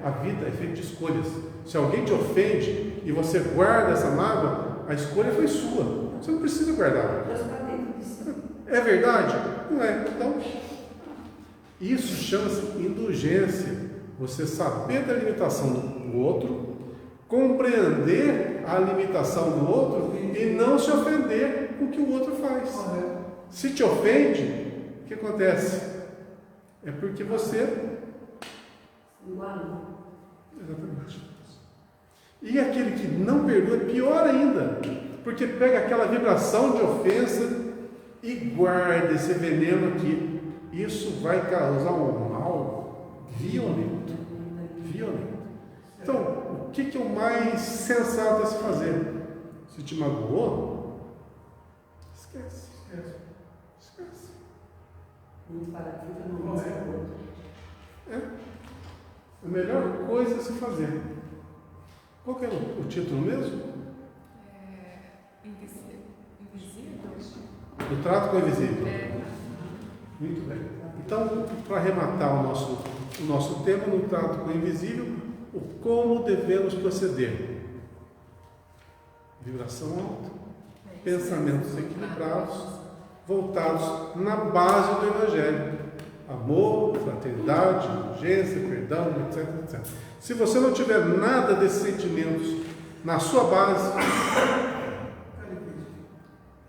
A vida é feita de escolhas. Se alguém te ofende e você guarda essa mágoa, a escolha foi sua. Você não precisa guardar. É verdade? Não é. Então, isso chama-se indulgência. Você saber da limitação do outro, compreender a limitação do outro e não se ofender com o que o outro faz. Se te ofende, o que acontece? É porque você... Exatamente. E aquele que não perdoa é pior ainda, porque pega aquela vibração de ofensa e guarda esse veneno aqui. Isso vai causar um mal violento. Então, o que é o mais sensato a se fazer? Se te magoou, esquece. Um fala aquilo, não diz o outro. A melhor coisa a se fazer. Qual que é o título mesmo? Invisível? O trato com o invisível. É. Muito bem. Então, para arrematar o nosso tema no trato com o invisível, o como devemos proceder. Vibração alta, pensamentos equilibrados, voltados na base do Evangelho. Amor, fraternidade, urgência, perdão, etc, etc. Se você não tiver nada desses sentimentos na sua base,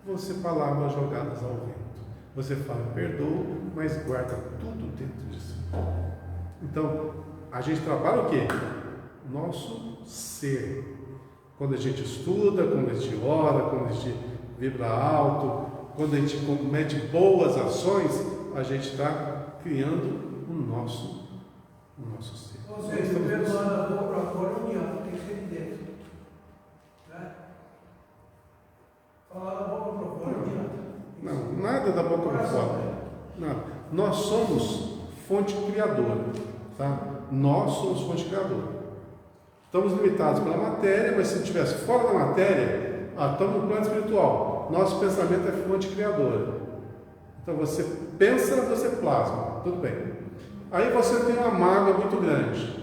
você palavras jogadas ao vento. Você fala, perdoa, mas guarda tudo dentro de si. Então, a gente trabalha o quê? Nosso ser. Quando a gente estuda, quando a gente ora, quando a gente vibra alto, quando a gente comete boas ações, a gente está criando o nosso ser. Ou seja, perdoando a boca para fora não adianta, tem que ser de dentro. Né? Falar da boca para fora não adianta. Não, nada da boca para fora. Nada. Nós somos fonte criadora. Tá? Nós somos fonte criadora. Estamos limitados pela matéria, mas se estivesse fora da matéria, estamos no plano espiritual. Nosso pensamento é fonte criadora. Então você pensa, você plasma. Tudo bem. Aí você tem uma mágoa muito grande.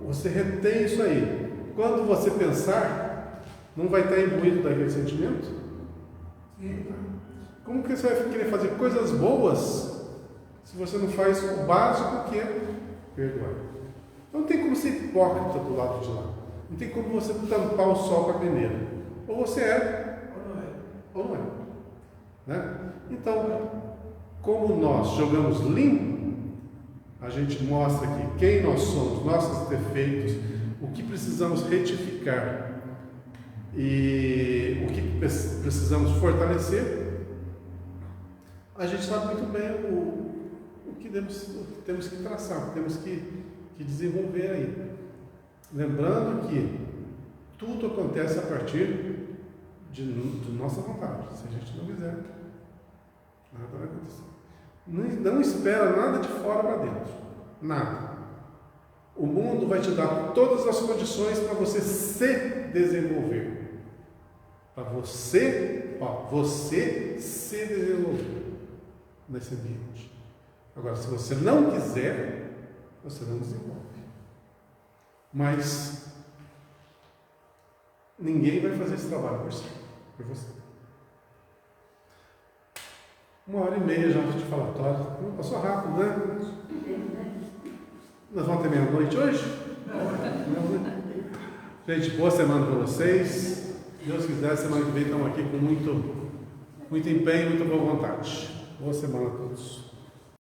Você retém isso aí. Quando você pensar, não vai estar imbuído daquele sentimento? Sim. Como que você vai querer fazer coisas boas se você não faz o básico que é perdoar? Não tem como ser hipócrita do lado de lá. Não tem como você tampar o sol com a peneira. Ou você é, ou não é. Né? Então, como nós jogamos limpo, a gente mostra aqui quem nós somos, nossos defeitos, o que precisamos retificar e o que precisamos fortalecer. A gente sabe muito bem o que temos que traçar, temos que desenvolver aí. Lembrando que tudo acontece a partir de nossa vontade. Se a gente não quiser, nada vai acontecer. Não espera nada de fora para dentro. Nada. O mundo vai te dar todas as condições para você se desenvolver. Para você se desenvolver nesse ambiente. Agora, se você não quiser, você não desenvolve. Mas ninguém vai fazer esse trabalho por você. 1h30 já de falatório. Passou rápido, né? Nós vamos até meia-noite hoje? Gente, boa semana para vocês. Se Deus quiser, semana que vem estamos aqui com muito empenho e muita boa vontade. Boa semana a todos.